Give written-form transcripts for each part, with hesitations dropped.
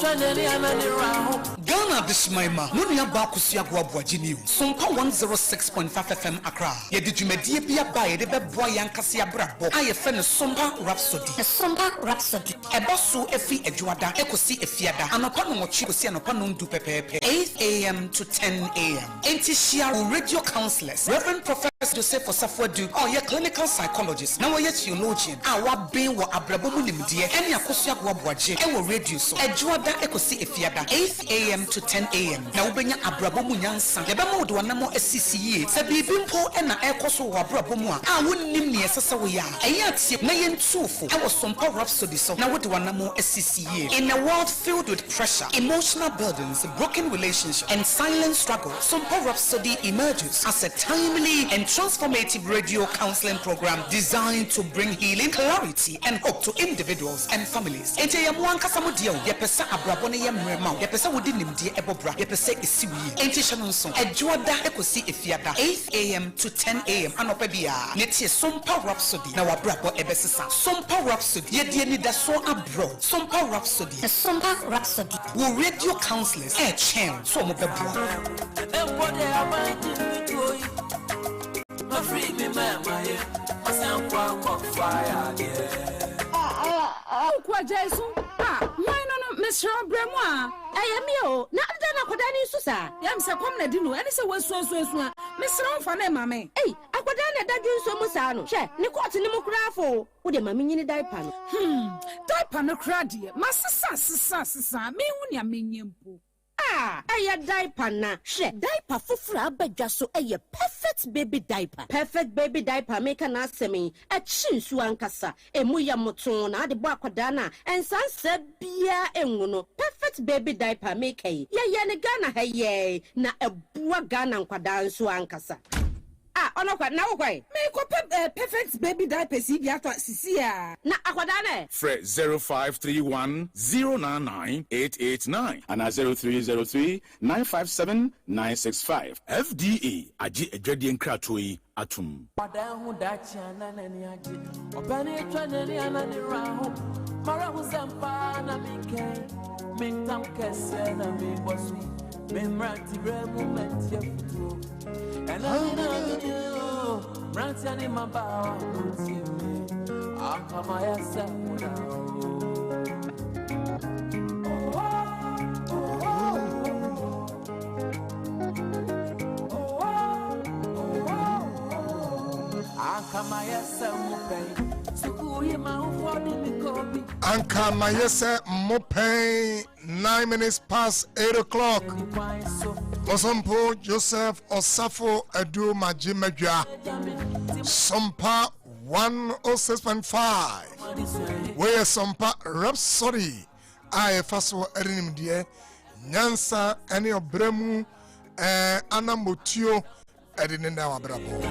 Ghana this Maima, Nunia Bakusia Guabuajini, Sompa 106.5 FM Accra. Yedijumedia Bia Bay, the Boyan Cassia Brabo, I offend Sompa Rhapsody, a Sompa Rhapsody, a Bosu Efi Ejuada, Ekosi Efiada, and upon what you see and upon do pepe, 8 a.m. to 10 a.m. Antishia radio counselors, Reverend Prof. Joseph Osafo do, or your clinical psychologist, now you're theologian, our being what Abrabomunim dear, and Yakosia Guabuaji, and will radio so, Ejuada Ekosi Efiada, 8 a.m. to 10 a.m. Now benya Abrabomunyansa, Yabamo do anamo SCCA, Sabibimpo and a Ekoso Abrabomua, I wouldn't name me as a way, a yet Nayan Tufu, I was Sompa Rhapsody, so now what do anamo SCCA, in a world filled with pressure, emotional burdens, broken relationships, and silent struggle, Sompa Rhapsody emerges as a timely and transformative radio counseling program designed to bring healing, clarity, and hope to individuals and families. Ente yamuanka samudio, yepesa abrabone yemrema, yepesa wudinimdi ebobra, yepesa isiwi. Ente shanonson, ejuada ekosi efiada, 8 a.m. to 10 a.m. anopebia. Netie Sompa Rhapsody, na wabrabo ebesisa. Sompa Rhapsody, yedieni daso abro. Sompa Rhapsody, a Sompa Rhapsody. Wo radio counselors, chen, so mobebwa. Free me, man, my fire, Kwa Jesu, why no, Miss Bremois? I am you, not done a Kodani Susa. Yam Sakomna Dino, and it's a was so, Miss Ron Mammy. Hey, Aquadana Dadu Somusano, Che, Nicot Nimografo, with a mammy diaper. Diaper no cradi, Master Sassa, me when you mean. A diaper na she diaper fufura abedwa so a perfect baby diaper. Perfect baby diaper make an asemi a chinsu ankasa emu ya moton na de bo akwada na ensanse bia enwono. Perfect baby diaper make ye ne Ghana ha ye na ebua Ghana nkwada nso ankasa. Ono kwa na wokwa me ko perfect baby diaper si bia to sisia na akwada na Fre 0531 099 889 and 0303 957 965 FDA agi edwade nkratoi atum Padahu dachana nani aji obani twanani anani raho mara uzampa na mike mintam kese na mi bosu memrati remu mentia futu and I know you Rantiani Mabawa Akamaya Samuna Akamaya Samupai Sukuhi Mahufodi Mikobi Akamaya Samupai 9 minutes past 8 o'clock. Osafo Joseph Osafo Edu Majimedja Sompa 106.5 where Sompa Rhapsody I faso erinim die nyansa ene obremu anamotio edine na wabrabo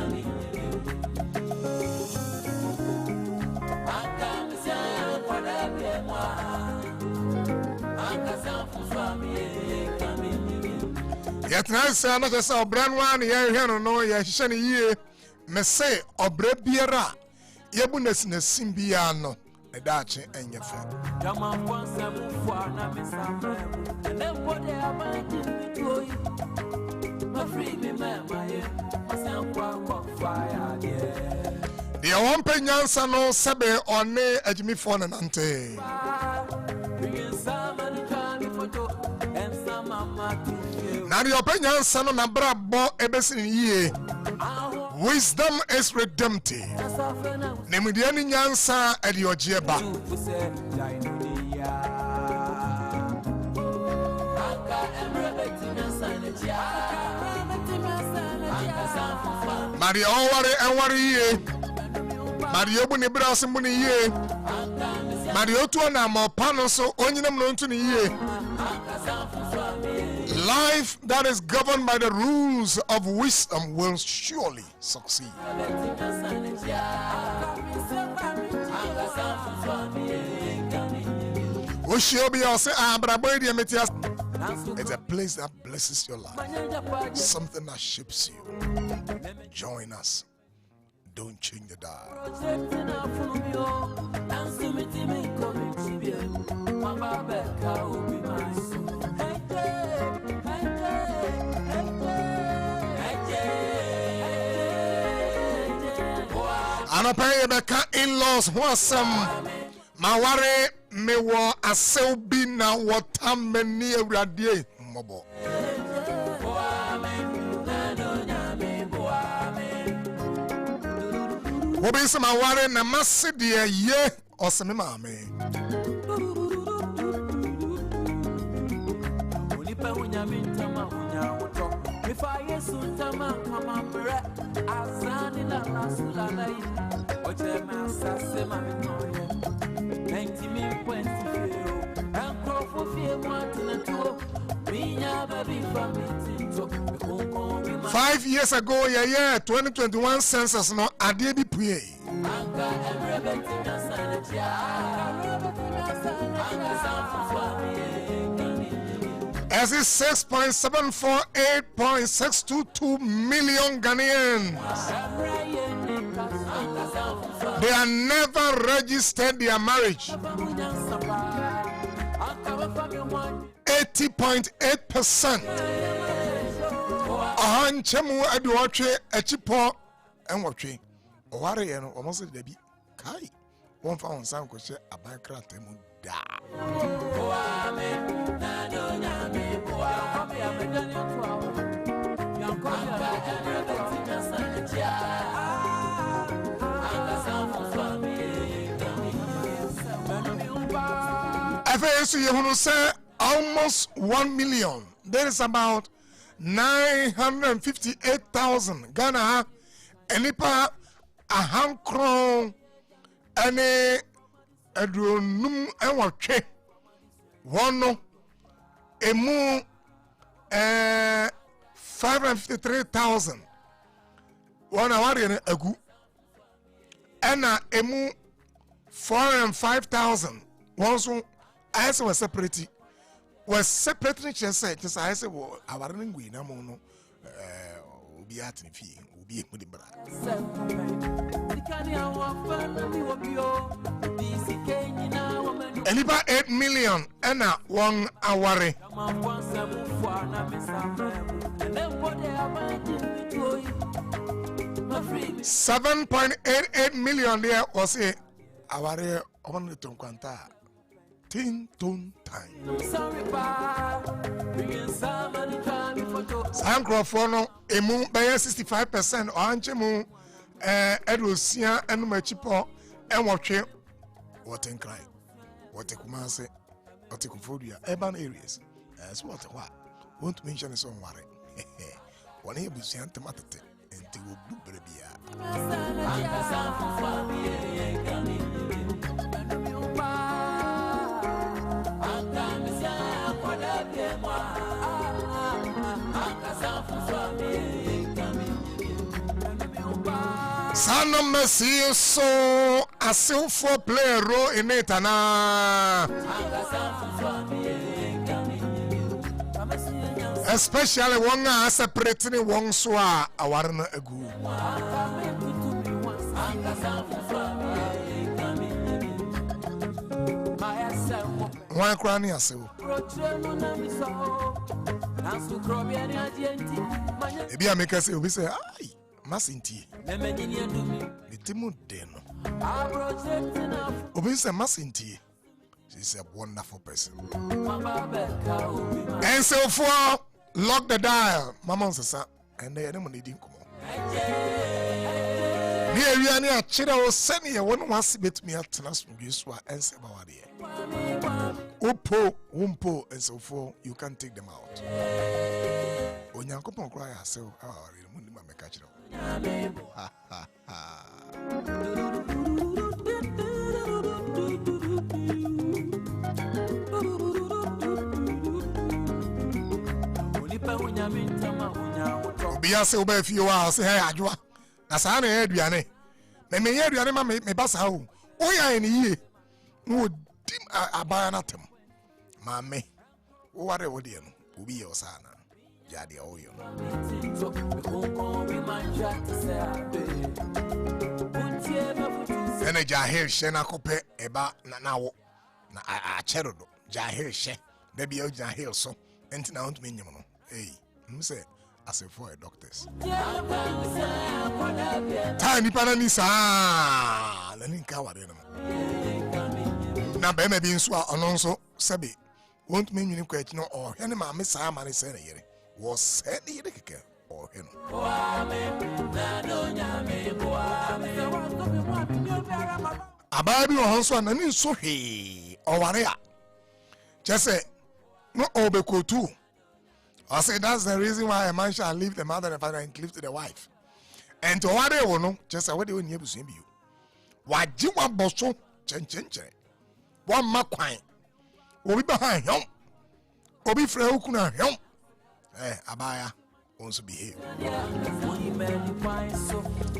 Yet nice another saw brand one here no ya shani ye me say obre biara yebunes na simbia no e dache enyefe Jama kwanza mufwa na misame Nembode abandi mituoi Free me mama ye Masankwa fire yeah The one penyansa no sebe one ejimi fo na nante Now the opinion son of Brabo Ebesin ye. Wisdom is redemptive. Nemidiani Nyansa at your jeba. Maria Owari and Wari ye. Mario Bunibras and Buni ye. Mario Tuana Mopano so Onyam Lontuni ye. Life that is governed by the rules of wisdom will surely succeed. It's a place that blesses your life, something that shapes you. Join us. Don't change the dial. Anapa Beka in-laws who are some Maware me wa asel bi na watam mani awrade mobo. Obi se Maware na masidi ye oseme maame. If I yes tama kama mre azani la lasula na yi oje ma sase ma mi noye 90 min point feel and crofo fie mo atina to minya baby family to 5 years ago, yeah, 2021 census no ade bi pue. Anka everybody na sanity As is 6.748 8.622 million Ghanaians. They are never registered their marriage. 80.8%. Ahanchemu aduwatwe echipo enwotwe. Oware ye no omoso debi kai. Won fa won san ko hye abankra temu da. You say almost 1 million. There is about 958,000 Ghana. Enipa ahankron ene edronum enwatwe wono emu 553,000 one awari ne agu ena emu 405,000 once I was separate. Was separate just I say well awari ne ngui na mo no obi atini fi obi emu de bra 8 million and 1 aware. 7.88 million there was a aware on the Tonquanta. Tin ton time. Sancrofono, a moon by 65% or Anchemu, Edlusia and Machipo, and watch it. What in cry? What a Kumase, what a Kufodia, urban areas. As what won't mention his own worry. One here was young tomato and they will do baby. Sana Messi so a silver player role in it especially one as a pretty one swa awarna agu one cranny asew ebi ameka say obi say ai masinti metimu deno obi say masinti. She's a wonderful person. And so for lock the dial, Mama says, and they don't need him come on. Here we are near Chida was sending a one was bit me at Tanas from Yuswa and say about here. Upo, Wumpo, and so forth, you can take them out. When you come on, cry yourself, oh, you wouldn't catch it. Ha ha ha. Obiya se oba fi wa se he adwoa na sa na e aduane na me ye aduane ma me basa o ya ni ye no dim abaya na tem ma me wo ware wo de no obi ye osana ja de o yo ene jahil she na kope eba na wo na a chero do jahil she da bi o jahil so enti na want me nyim no hey say as a for doctors. Time nipa ni saa na ninka ware no. Na be me bi nso a ono nso sebe won't mean you kwa no or hene ma me saa ma ne se na yere. Was said yere keke or heno. Ababi won so na ni nso hwe o ware a. Just say no obekotu. I say that's the reason why a man shall leave the mother and father and cleave to the wife. And to what they will know, just say what they will never see you. Why do you want bosso? Chen. One maquine. Will be behind him. Will be frail kuna him. Abaya wants to behave.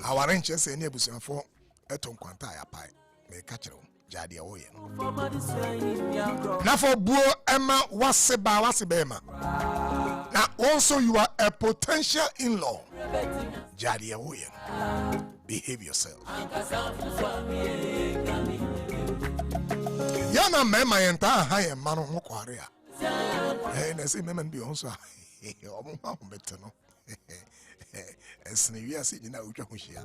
Our ranchers say near Busan for a ton quantaya pie. May catch it. Jadi oye. Na for buo Emma wasibema. Now also you are a potential in-law. Jadi oye. Behave yourself. Yana mema yenta high manu mukwaria. Hey, na say mema bi onso. Omo ma beto no. Esne wi ase gina utwa ho hia.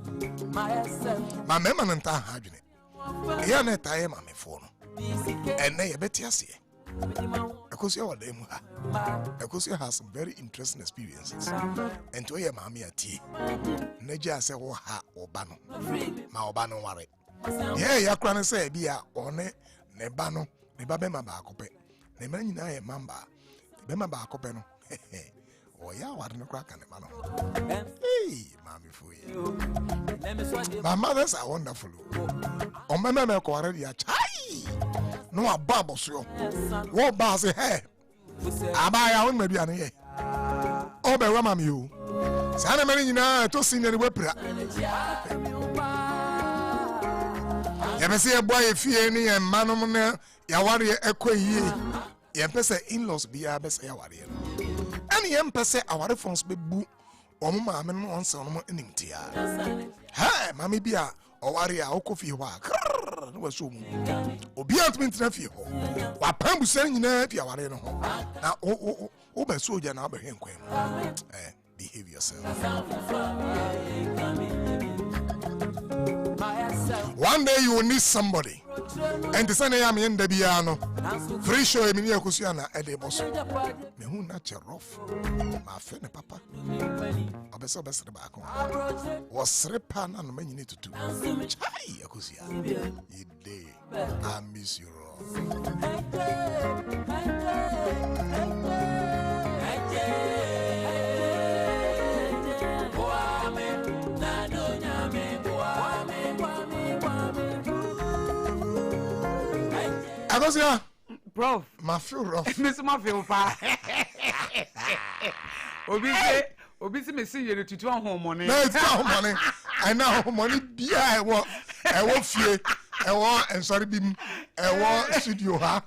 Ma mema nta ha adwene. Ya na taye ma me fo no. Enne ye beti ase. Because you are them. Because you have some very interesting experiences. And to your mammy at tea. Neja say, oh, ha, obano. Ma obano ware. Yeah, ya cran say, be a one, nebano, nebabema bacope. Ne man in a mamba. Bema bacopeno. Oh, ya, what no crack and mano. Hey, mammy for you. My mothers are wonderful. Oh, my mamma already a chai. No, a bubble so. What bars a hair? Abaya on maybe an ear. Oh, by Ramam you. Sana Marina to sing any weapon. Never see a boy if you any and manumana, Yawari equa ye. Yempesa in-laws be a best Yawari. Any empesa our phones be boo or mamma and on some inimtia. Hey, mammy be a or warrior or coffee work. Was so Obiant means nephew. What Pam was saying in a few hours. Now, oh, soldier now be him. Behave yourself. One day you will need somebody. And the son I am in the piano. Free show in your Cusiana at the boss. Me who not your rough. My friend, Papa. I be so best the back was repan and many need to do. Chai, Cusia. You day. I miss you. Agosia, Prof, my feel rough. Miss Mafia, Obi see me see you to 2 home money. No, it's not money. I know money. Be I want fear. I want and sorry, be I want studio. Now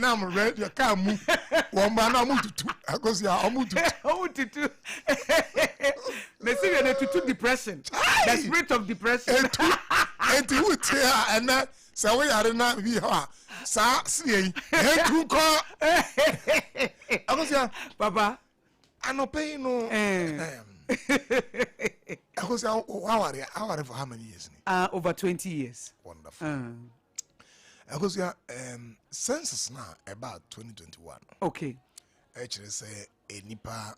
I'm ready. You can't move. One man, I'm moved to 2. Agosia, I'm moved to 2. Me see you to 2 depression. The spirit of depression. And you would here and that. So we are not be ha. Sa see to call. Agosia, Papa. I no pay no. Agosia, how are you for how many years? Over 20 years. Wonderful. Agosia, census now about 2021. Okay. Actually say a nipa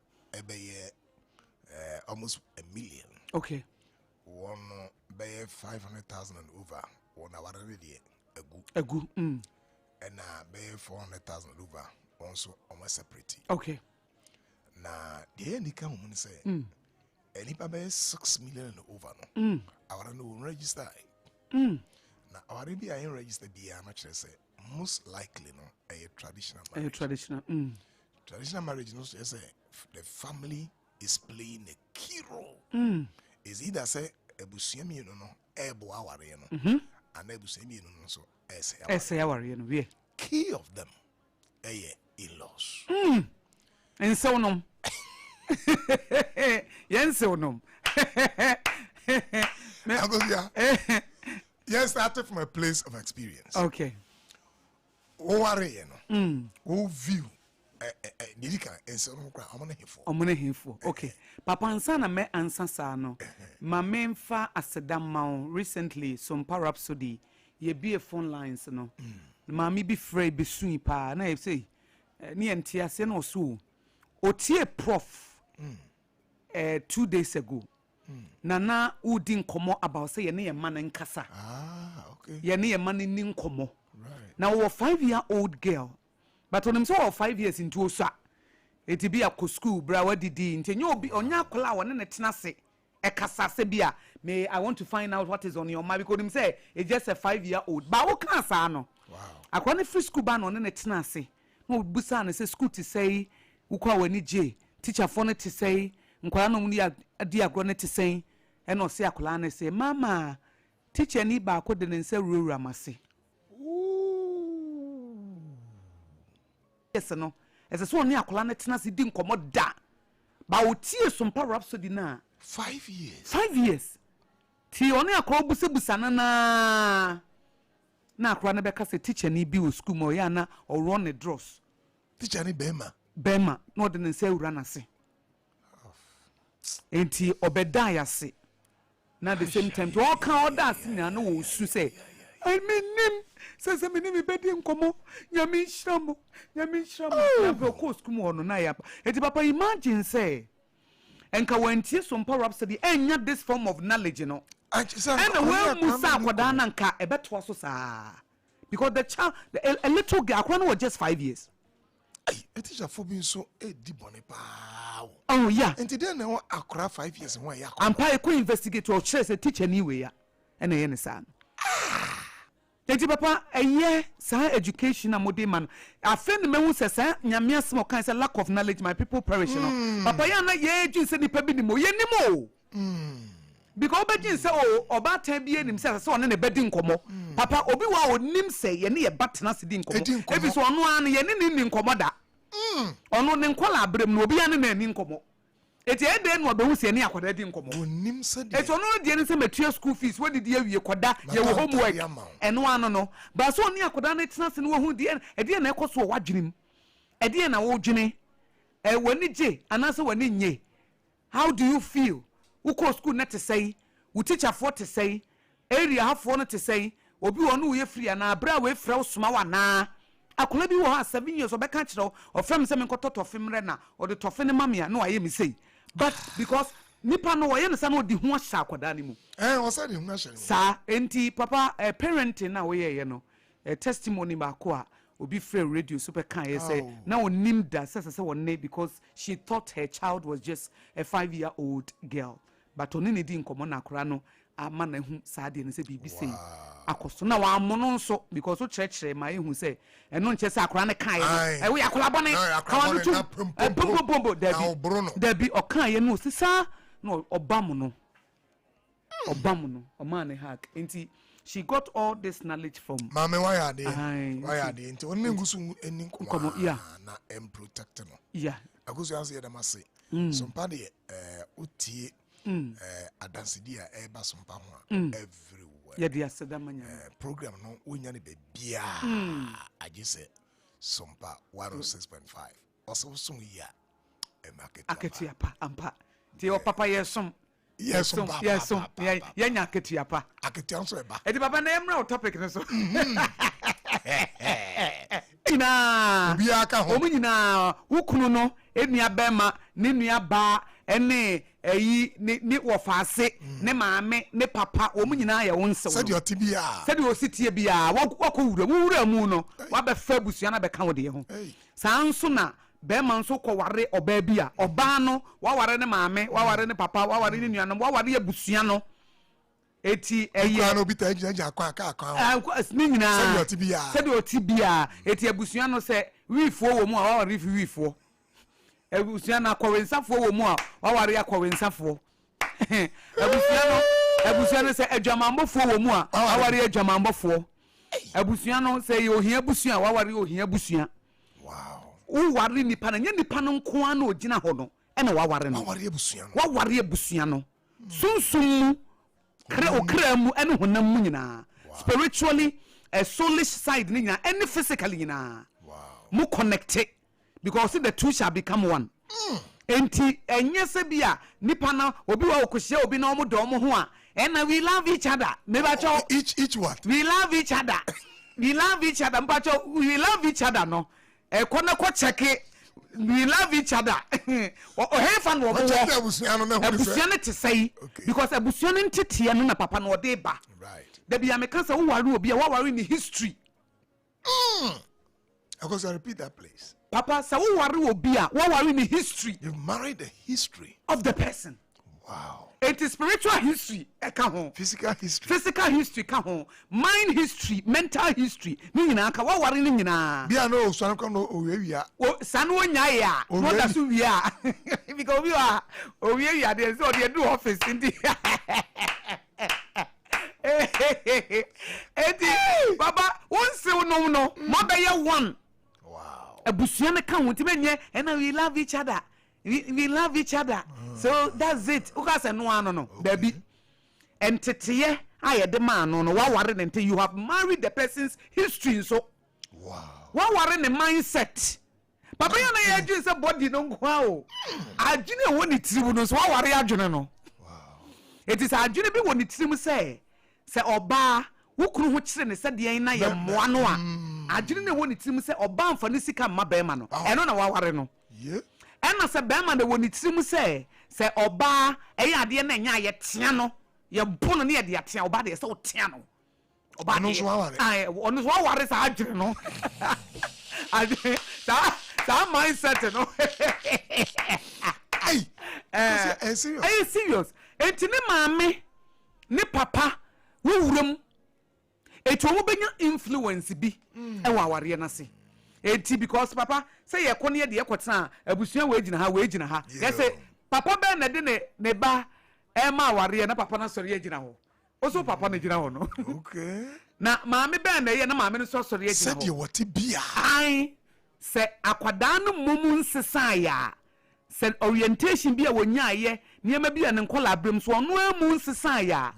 almost 1 million. Okay. One by 500,000 and over. One hour already a good. And by 400,000 over also almost separate. Okay. Now the end come woman say any by 6 million and over no. Our no register. Now our be I register be much say most likely no a traditional marriage. Traditional marriage no say the family is playing a key role. Is either say ebusiami no ebo aware no and ebusiami no so essay aware no we key of them in-laws. And so no. Yes so no. Yes, started from a place of experience. Okay. Who worry no. Who view enso no kra omo na hefo okay papa ansa na me ansa sa no ma memfa asedamma recently Sompa Rhapsody ye be phone lines no ma me be free be sui pa na say ni entiase na so otie prof 2 days ago nana udi nkomo about say ye ne ye man nkasa okay ye ne ye man ni nkomo right now a 5-year-old girl but when him so 5 years into osa eti bi akọ school bra wadidi ntenye obi onya akola won ne tenase ekasa se bia may I want to find out what is on your mind because him say it's just a 5-year-old ba wo kan sa no wow akọ ne free school ba no ne tenase no busa ne say school to say ukwa wani je teacher for ne to say nkwara no mu di agro ne to say e no say akola ne say mama teacher ni ba akọ de ne say rura mase yes no ese so oni akola na tena se di nkomo da ba otie Sompa Rhapsody na 5 years 5 years ti oni akola busebusa na akola na beka se teacher ni bi o school mo ya na o run the draws teacher ni bema no de nse ura na se enti obeda ya se na the same time to all kan order se na no wo su say I mean says me name bedi nkomo nyame nhramo na ko school mo no na ya eti papa imagine say enka wantie Sompa Rhapsody enya this form of knowledge no and when musa akoda na nka ebeto so saa because the child a little girl akwa was just 5 years a teacher for being so di bone pa oh yeah and then na akora 5 years won ya ampa e ko investigate or trace a teacher ni we ya na ye ne saa Eti papa eye sa education na mode man afend me hu se sa nyame asem o kan se lack of knowledge my people perish no papa ya na ye ju se ni pa bi ni mo ye ni mo because obegin se o oba tan bi enim se se one ne bedi nkomo papa obi wa onim se ye ne ye batena se di nkomo ebi so ono an ye ne nkomo da ono ne nkola abrem no obi ya ne ni nkomo eti ede no obehu se ne akwada di nkomo onim se de eti ono de ne se metua school fees we didi awie koda ye wo homework eno ano no ba so oni akwada na tena se ne wo hu de ede na ekoso wo wadwenem ede na wo dwene wani je anase wani nye how do you feel uko school na te say wo teacher for te say area hafo no te say obi wo no wo ye free na abra we frɛ wo soma wa na akola bi wo ha 7 years obeka kire o fam se me nkoto tofemre na o de tofe ne mamia na waye me say but because nipa no waye ne sa no di ho ahya akoda ne mu o sa di ho ahya sa enti papa parenting na we ye no testimony ba ko a obi free radio super kan ye say na onim da say wonne because she thought her child was just a 5-year-old girl but oni ne di nkomo na akora no ama na hu sa de ne se bibi sei akoso na wa amono nso because o church ma ehu say eno nche se akora ne kan ye we akora bone kawa no tu bombo da bi o kan ye no sisa no obamu no o man hack enti she got all this knowledge from mama why are they enti on ngusu eni nkomo na em protect no yeah agusu anse dem ase Sompa de utie adansidia eba Sompa ho everywhere yeah dia sedamanya program no wonya ne bebia agise Sompa 106.5 also sum ya market aketiapa ampa ti o papa yesom yes ya nya aketiapa aketianso eba edi papa na emra topic ne so ina obi aka ho omunyina wukunu no enua bema ne nua ba ene ni wofase ne maame ne papa omunyina ya wonse said your tibia said o sitie bia wura mu no wa be fa busua na be ka wode ho sanso na bema nso ko ware oba bia oba no wa ware ne maame wa ware ne papa wa ware ne nua no wa ware abusua no eti eye no bita ejanja aka ni nyina said your tibia eti abusua no se wifo wo mu a wa ware fi wifo abusua na kwawensafo wo mu a wa ware akwawensafo abusua no se adwamambofo wo mu a wa ware adwamambofo abusua no se ye ohia abusua wa ware ohia abusua wow ware nipa na nya nipa no nko an ogina ho no e na wa ware no wa ware abusua no sunsum kra mu ene honam mu nyina spiritually a soulish side ni nyina any physically nyina mu connected because the two shall become one. Enti enye se bia nipa na obi wa okohia obi na omo do omo ho a and we love each other. Maybe each what? We love each other. We love each other. Mpacho we love each other no. Kona ko check we love each other. O he fan wo bo. Abusuan te say because abusuan ntete no na papa no de ba. Right. Da bia me kan say wo ware obi a wo ware in history. Because I repeat that place. Papa say wo ware obi a wo ware in history. You married the history of the person. Wow. It is spiritual history. Physical history. Physical history. Mind history. Mental history. Ni nyina ka wa ware ni nyina. Bia no so an no owia. O sanu nya ya. No da so wia. Because we are owia dey so dey do office ndi. Eti baba won se no no. Mo be ye one. Wow. Abusua me ka won ti menye and we love each other. We love each other. So that's it. Ukase no ano no. Baby. And teteye aye de man no wa ware until you have married the person's history so. Wow. Wa ware ne mindset. Papa ya na ye adwin say body no nkwa o. Adwin woni tiribu no so wa ware adwin no. Wow. It is adwin bi woni tirimu say oba wo kunu ho kire ne sade na ye moa no a. Adwin na woni tirimu say oba amfa ne sika mma ba ma no. Eno na wa ware no. Yeah. Ena se bema de woni tirimu se oba eya ade na nya ye tea no ye bo no ne ye de tea oba de se o tea no oba no so aware ono so aware sa adwere no sa mindset no serious enti ne maame ne papa wo wuram eti omo benya influence bi e wa aware na se eti because papa say ye kone de ye kwotena abusua we gina ha ye say papa be na de ne ba e ma ware na papa na sori ye gina ho oso papa na gina ho no okay na maame be na ye na maame no sori ye gina ho said you what bia ai say akwada no mumu nsesa ya say orientation bia wonya ye niema bia ne nkola abrem so ono amu nsesa ya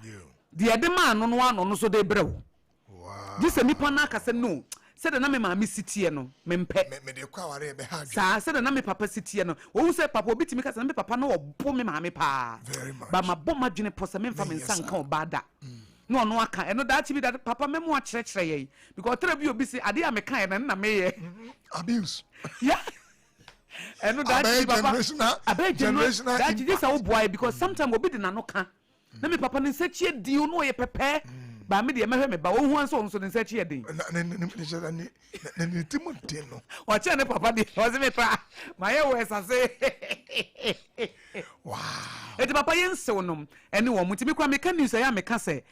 de de ma no no so de brew wow this nipa na aka say no said na me maame sitie no me mpe me de kwa ware be ha sa said na me papa sitie no wo say papa obitimi ka say na me papa no obo me maame pa ba ma bo madwene posa me mfa me nsanka obada no no aka eno da chi bi da papa me mo a kire ye because tell bi obi say ade a me kan na me ye abuse yeah eno da chi papa generational that this a wo boy because sometimes obi de na no ka na me papa ne nsachi di no ye pepe ba me de mehwe me ba wo hu anso nso ne nsachi edin na timothy no o che ne papa de o se me pra ma ye we sase wow eti papa yen sewnom ene wo mutimi kwa me kan news ya me ka se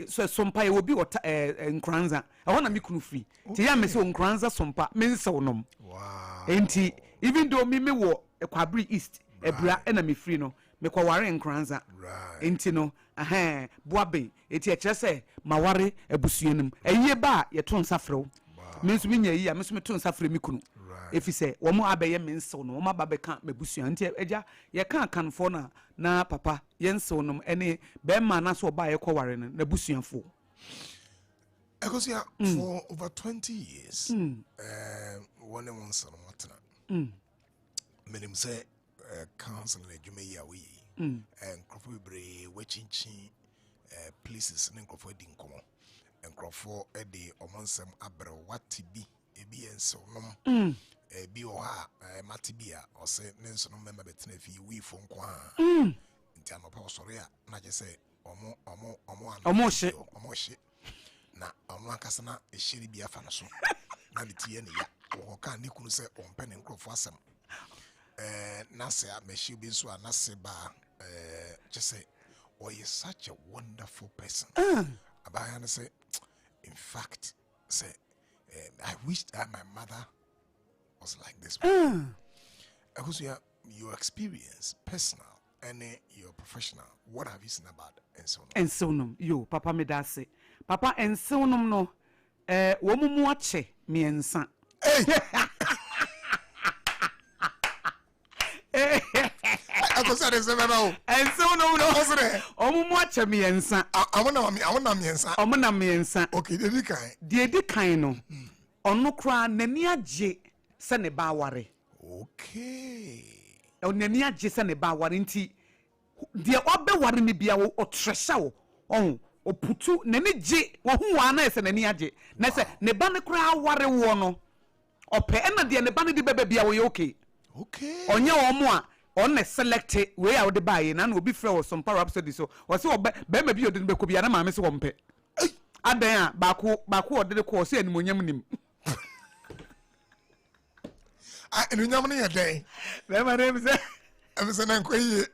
so sompa ye obi o nkranza ho na me kunu free ti ya me se nkranza sompa me sewnom wow enti even though me wo Kwabri East ebra na me free no me kwa ware nkranza enti no boabe eti ekire se maware abusuanum eyiye ba ye to nsafrew me nso nya yi a me nso me to nsafre me kunu efi se wo mo abeye me nsew no wo ma ba be ka mabusuan enti eja ye kan kanfo na papa ye nsew no ene be ma na so ba ye kwa ware na busuanfo because for over 20 years one once on watna menim say council na dwuma yi a we and crofo bre wachinchin places ne crofo di nkomo and crofo e de omonsem abre watibi ebi enso nom ebi o ha matibia o se ne nso no member betena fi we fo nko a nti anopa osore a na je se omo hye na omo akasa na ehiri bia fa no so na de tie ne ya o ka ne kunu se ompe ne crofo asem na se a meshi bi so na se ba just say oh you're such a wonderful person abaya say in fact say I wish that my mother was like this because your experience personal and your professional what have you seen about ensonum yo papa me da se papa ensonum no wo mumu ache me ensa because I say no and so no omumu ache me ensa awona me ensa omuna me ensa okay de di kan no onu kra nani age se ne ba ware Okay. Onani agye se ne ba ware nti de obe ware ne bia wo otresha wo oputu ne ne gye wo hu wa na ese nani agye na se ne ba ne kura ware wo no ope na de ne ba ne di bebe bia wo ye okay onye wo mo a on na select we a wo de bae na obi frɛ wo Sompa Rhapsody so wo se be ma bi odi ne be ko bia na ma me se wo mpe adan a baako ode de ko se animonyam nim Enunyam ne yɛdɛn be ma dem se em se na nkoyi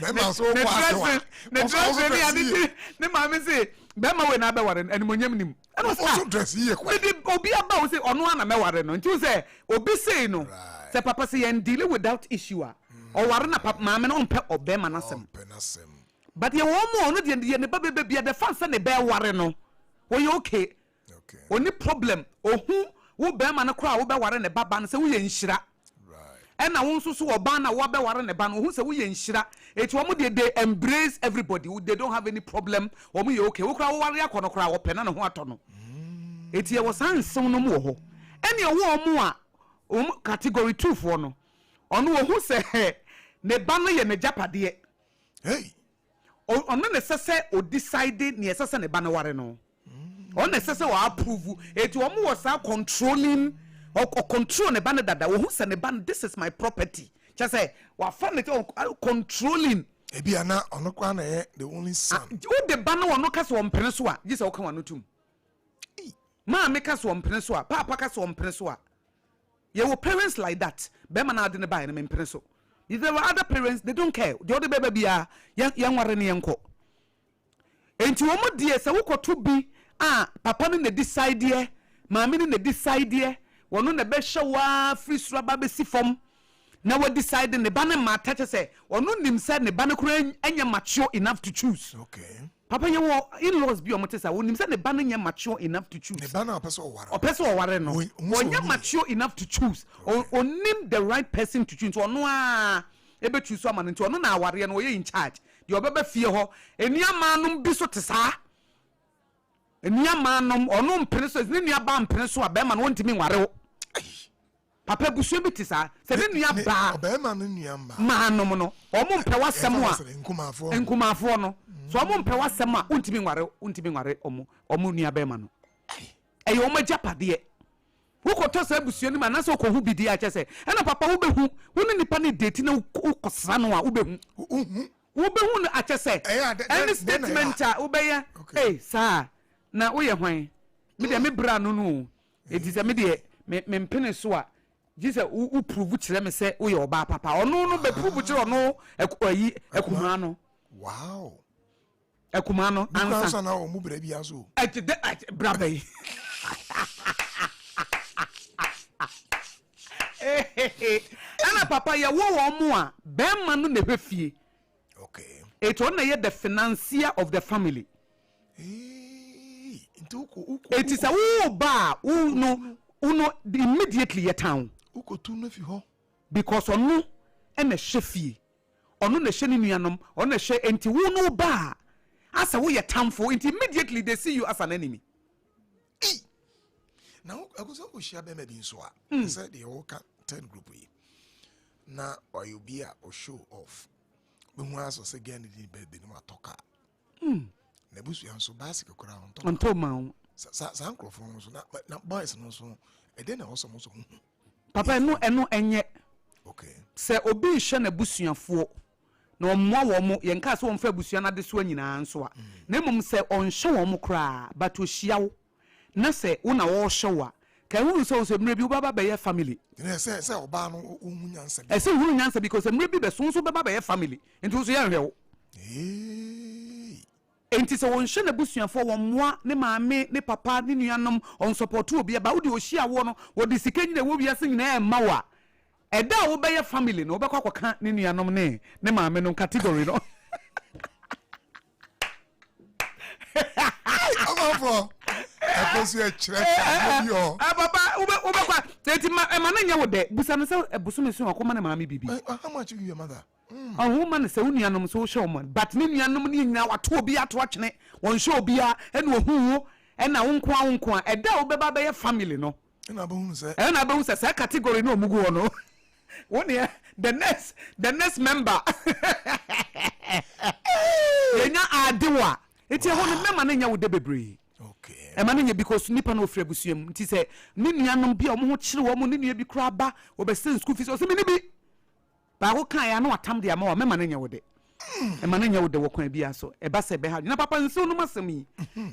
be ma so kwa asewa ne dress ni ade ne ma me se be ma we na be ware animonyam nim ɛna so dress yi kwa de obi aba wo se ono ana me ware no nti se obi say no se papa say en deal without issue a o ware na papa ma me no mpe obe ma nasem but ye wo mo no de ne ba bebe bia de fan se ne be ware no wo ye okay oni problem ohu wo be ma no kra wo be ware ne baba no se wo ye nhira ɛna wo nso so oba na wo be ware ne ba no hu se wo ye nhira eti wo mo de embrace everybody they don't have any problem wo mo ye okay wo kra wo ware akono kra wo pe na ne ho ato no eti e wo san sem no mo ho ɛne wo mo a category 2 fo no ono wo hu se ne ba no ye ne japade ono ne sese o decide ne sese ne ba no ware no ono sese wa approve eti wo mo was controlling or control ne ba ne dada wo hu se ne ba this is my property just say wa fan it controlling ebi ana ono kwa na the only son wo de ba no ono ka so ompene so a gise wo ka wano tum ma me ka so ompene so a papa ka so ompene so a ye wo parents like that be ma na ade ne ba ne mpene so if there were other parents they don't care the other baby bia yan ware ne yanko enti wo mo die se wo koto bi papa no ne decide ye maame no ne decide ye wono ne be hwa free sura ba be si fom na we decide ne ba ne ma tache se wono nim se ne ba ne kura anya mature enough to choose papa ye wo in-laws bi o motesa wonim se ne ba ne nya mature enough to choose ne ba na person o ware no wonya mature enough to choose onim the right person to choose ono ebe choose am no ono na aware no ye in charge de obeba fie ho eniamanum bi so tesa eniamanum ono mpene so ne nua ba mpene so a be ma no ntimi nware wo papa busu bi tesa se ne nua ba be ma no nua manum no omo mpe wasem a nkumafo no so omo mpe wasem a ntimi nware omo nua be ma no eyi omo japade wo ko to sa busu ni ma na so ko hu bidi a chese ena papa wo behu wo ni nipa ni date na wo kosra no a wo behu no a chese any statement a wo be ya sir na wo ye hwan me de me bra no edi se me de me mpene so a Jesus wo prove kire me se wo ye oba papa ono no be prove kire ono ekuma no wow ekuma no ansa na wo mu bra bi aso bra bay ana papa ya wo mo a be ma no ne hwefie okay it on na the financier of the family it is a wo ba uno immediately your town ukotu no fi ho because onu e na hwefie onu na hwe ni nuanom onu na hwe enti wo no ba asa wo your town for immediately they see you as an enemy. Now I go so share be maybe so a say the whole 10 group yi na or you be a show off be hu aso say again the birthday no atoka na busu yan so basic kura on to ma sa microphone so na boys no so e dey na also so papa eno enye okay say obi hwe na busuafo na omwa wo mo ye nka so won fa busua na de so nyina nso a na mum say on hwe wo mo kura but o hia wo na say una wo hwe wa ka hu so mre bi baba be ye family say oba no hu nyansa bi say hu nyansa because mre bi be so baba be ye family nti so ye hwe wo enti se won hwe na busuafo wo moa ne maame ne papa ne nuanom on support obi ba wo de o hia wo no wo de sikanyi na wo bia se nyina e ma wa eda wo be ye family no wo be kwa kwaka ne nuanom ne maame no category no Osafo akosi a chere yo papa wo be kwa enti ma na nya wo de busa no se busume so akoma na maame bibi how much you your mother woman se unuanom so show man but ne nuanom ne nyina wato obi ato atwene won show obi a ene ohu ena wonko eda wo beba be family no ena ba hu se sa category no omugu no One year, the next member. Yenya adewa. Eti ho ne mema na nya wo de bebre. Okay. E ma na nya because nipa na ofre busuam. Nti se ne nuanom bia omo ho kire wo mo ne nua bi kura ba obesen school fees o se me ni bi. Ba ho kan ya na watam de ama wo mema na nya wo de. E ma na nya wo de wo kwan bia so. E ba se be ha. Na papa nsew no masem yi.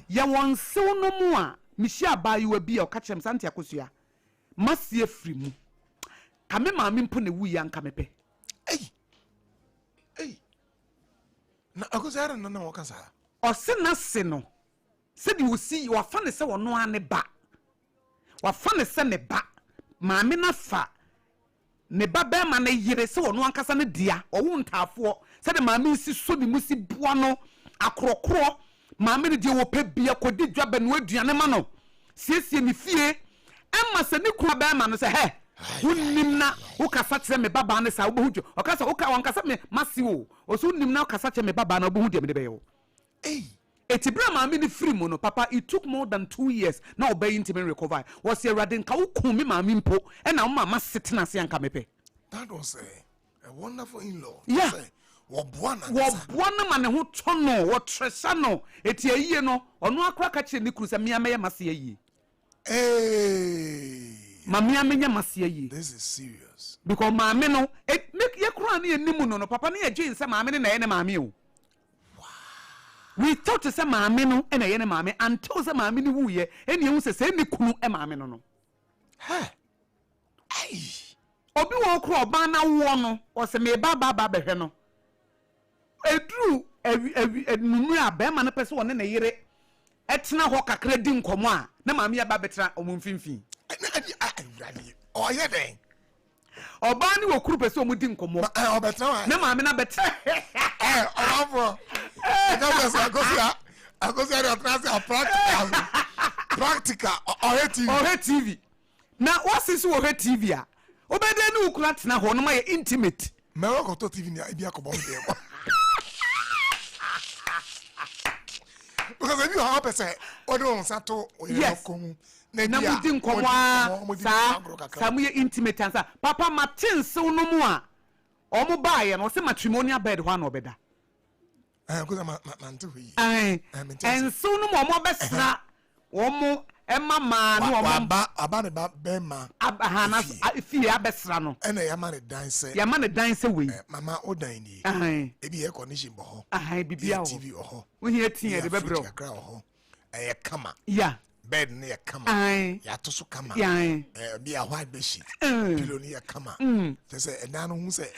Ya won sew no mu a mihia ba yi wa bia o ka kyerem sante akosua. Masie firi mu. Kame maame mpo ne wu ya nka mepe. Na akosua na wakasa. Ose na se no. Se di wosi wa fa ne se wono ane ba. Wa fa ne se ne ba. Maame na fa ne ba be ma na yire se wono ankasa ne dia. Owo ntafo. Se de maame si so ni musi boa no akrokro. Maame ne die wo pe bia kodi dwabe no aduane ma no. Siesie ni fie. Emma se ni kwa be ma no se he. Wunnim na ukasa kire me baba ne sa obohujo. Okasa uka wankasa me masiwo. Oso unnim na ukasa kire me baba na obohujo me de be yo. Etibra maame ni free mu no papa it took more than 2 years na obey intimate recover. Was a radin ka ukun me maame mpo e na mama sitena se anka mepe. That was a wonderful in-law. Yeah. Wo boana ma ne ho tono wo tresa no eti ayiye no ono akra ka kire ni kru se mia meye mase ayiye. Mamia menya mase ayiye. This is serious. Because maame no it make ye kru an enimu no papa ne agye nse maame ne na ye ne maame o. We thought to say maame no e na ye ne maame until say maame ni wuye eni ehun se ni kunu e maame no. Obi wo kru oba na wo no o se me ba behwe no. Edru nunu aba ma na pese wona na yire etena ho kakra di nkomo a na maame ya ba betra omumfinfin. Oh yeah den. Oba ni wo kru pese omudi nkomo. Betra na maame na betra. Osafo. Akosia de otrase practical or TV. Na what is wo TV a? Obede ni ukura tena ho no ma ye intimate. Me wo ko TV ni bia ko bo de. Because if you have person odo sato oyekomu na mudi nkomwa sa mu ye intimate ansa papa Martin so no mu a omo ba ye no se matrimonial bed ho na obeda. Because man too yi. And so no mo besra wo Emma man no aba ne ba be ma abahana fie abesra no ena ya ma ne dan se we mama odan ni e bi air condition bo ho bibia TV ho wo hia tie de bebro ho e kama ya bed ne ya kama ya to so kama bi a white bed sheet pillow ne ya kama se ena no hu se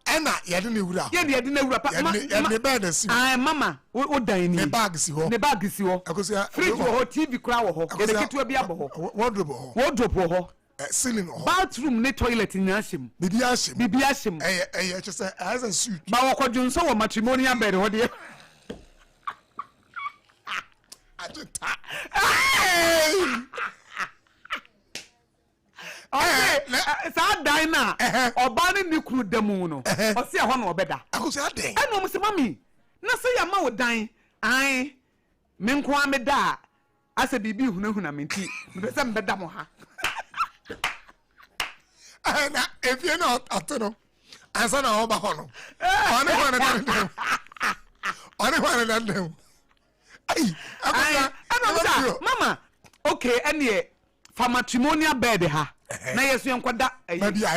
Ena yede ne wura yede bed si mama o dan ni ne bag si ho fridge wo TV kura wo ho yede kitu bi abo ho wardrobe ho ceiling ho bathroom ne toilet ni ashim bibi ashim just as a suit ba wo kodun so wo matrimonial bed ho de sa dan na oba ne ni kru damu no o se ho na obeda akosia den eno mo se mami na se ya ma wo dan ai me nko ameda ase bibi hunahuna menti me se mbeda mo ha na efie na atono ansa na oba ho no one na dem ai akosia eno mama okay ene fa matrimonial bed ha na yesu enkoda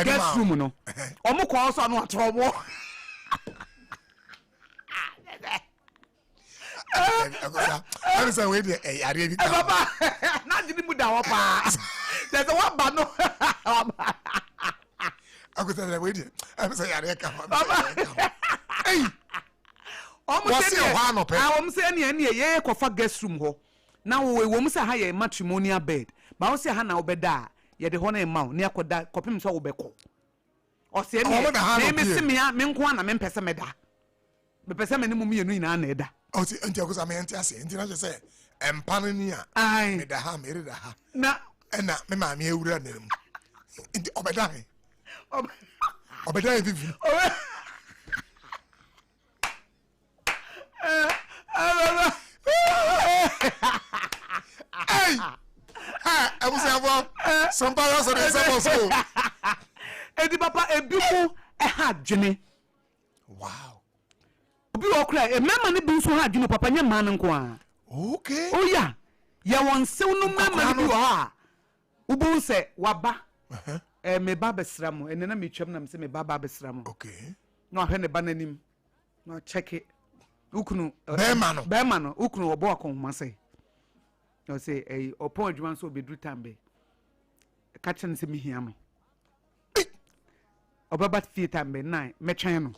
guest room no omo ko so no atrobo Ansa we dey yare bi ka baba na jini mu da ho pa there's a one ba no akosa we dey ansa yare ka ei omo se ne ho anope omo se ne ye kofa guest room ho na wo mo se ha ye matrimonial bed ba wo se ha na obeda ye de ho na emaw ne akoda kopim so wo beko o se ne me se me nko na me mpese meda me pese me ne mu mienu ina na eda o ti anti akosa me anti ase anti na se empane ni a me da ha me da ha na me ma me ewura na mu anti obeda vivi Abusafo. Sompa Rhapsody so. Edi papa ebimu ha dwene. Wow. Obi okra e mema ne bi nso ha dwene papa nya man nko a. Okay. Oh yeah. Ya won sew no mema bi ha. Ubu se waba. Me ba besra mo ene na me twam na me se me ba besra mo. Okay. No ahwe ne ba nanim. No check it. Ukunu Bema no. Ukunu obo akonma say. No say opon adwuma so obedru tambe. Ka chen se me hia me. Obaba fie tambe 9 me twen no.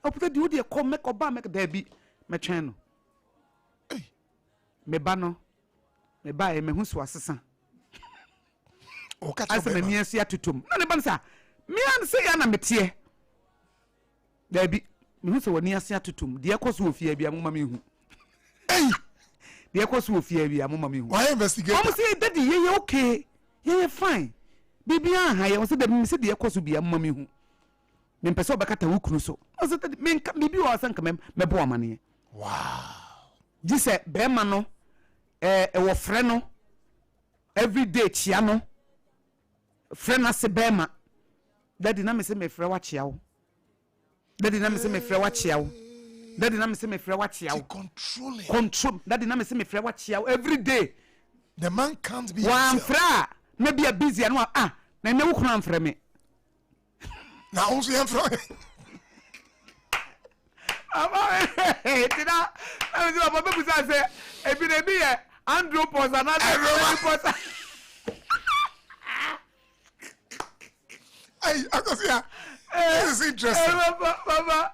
Oputa di odi e ko make oba make da bi me twen no. Me ba no. Me ba e me hu so asesa. O ka asa na mia sia tutum. Na ne ban sa mia se ya na metie. Da bi me hu so woni ase tutum. De ekoso ofie bia mama me hu. De ekoso ofie bia mama me hu. Why investigate? Mama say daddy ye okay. Ye fine. Bibi an ha ye wo say da me say de ekoso bia mama me hu. Me pese obekata wukunu so. O say daddy me bibi wo asanka me bo amane. Wow. Ji say be ma no wo frɛ no every day chia no. Frɛ na se be ma. Daddy na me say me frɛ wa chia wo. Daddy na me say me frɛ wa chia wo. Daddy na me say me frɛ wa chia wo. Control. Daddy na me say me frɛ wa chia wo every day. The man can't be. One fra na be busy and na ne wo kuna frɛ me. Na onso yan fra. Tina, I was about to say, if it be Andrew Pos and another. I go see. This is interesting. Baba,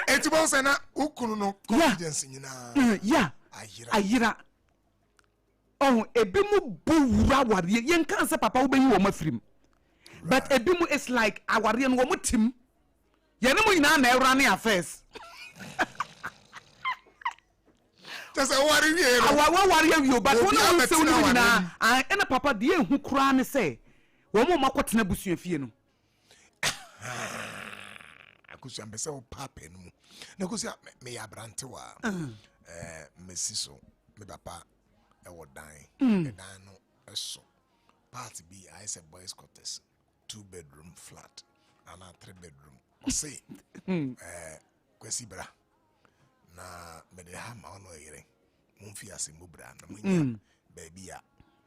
it's about saying ukunu no confidence in na. Yeah. Ayira. Oh, ebimu buwura wari. Yen kan say papa obeyi wo mafrim. But ebimu is like awari no wo tim. Yen mo ina na erane affairs. Just a worry here. Awa worry you but wona say woni na ena papa de ehu kura ne say wo mo makotena busuafie no. Akusi ambese o papa no. Na kusi me ya brante wa. Mesi so me papa e wo dan. Dan no eso. Part B I say boys quarters. 2-bedroom flat and a 3-bedroom. Say kwesi bra. Na me de ha ma ono yere. Mumfi asembu bra na munya baby ya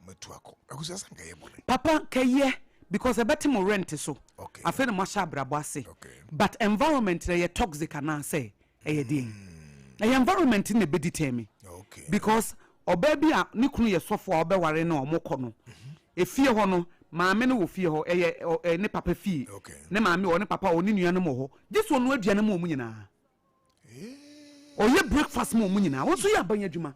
metuako. Akusi asanka ye bone. Papa keye because a better more rent so. Okay. I feel masha brabwase. Okay. But environment they are toxic and I say din. The environment in the bedi temi. Okay. Because o baby a ni kunu ye sofo obe ware na omoko no. E fie ho no maame no wo fie ho ne papa fie. Okay. Ne maame o ne papa o ne nua no mo ho. This one no aduane mo mu nyina. O ye breakfast mo mu nyina. Wo so ye abanya dwuma.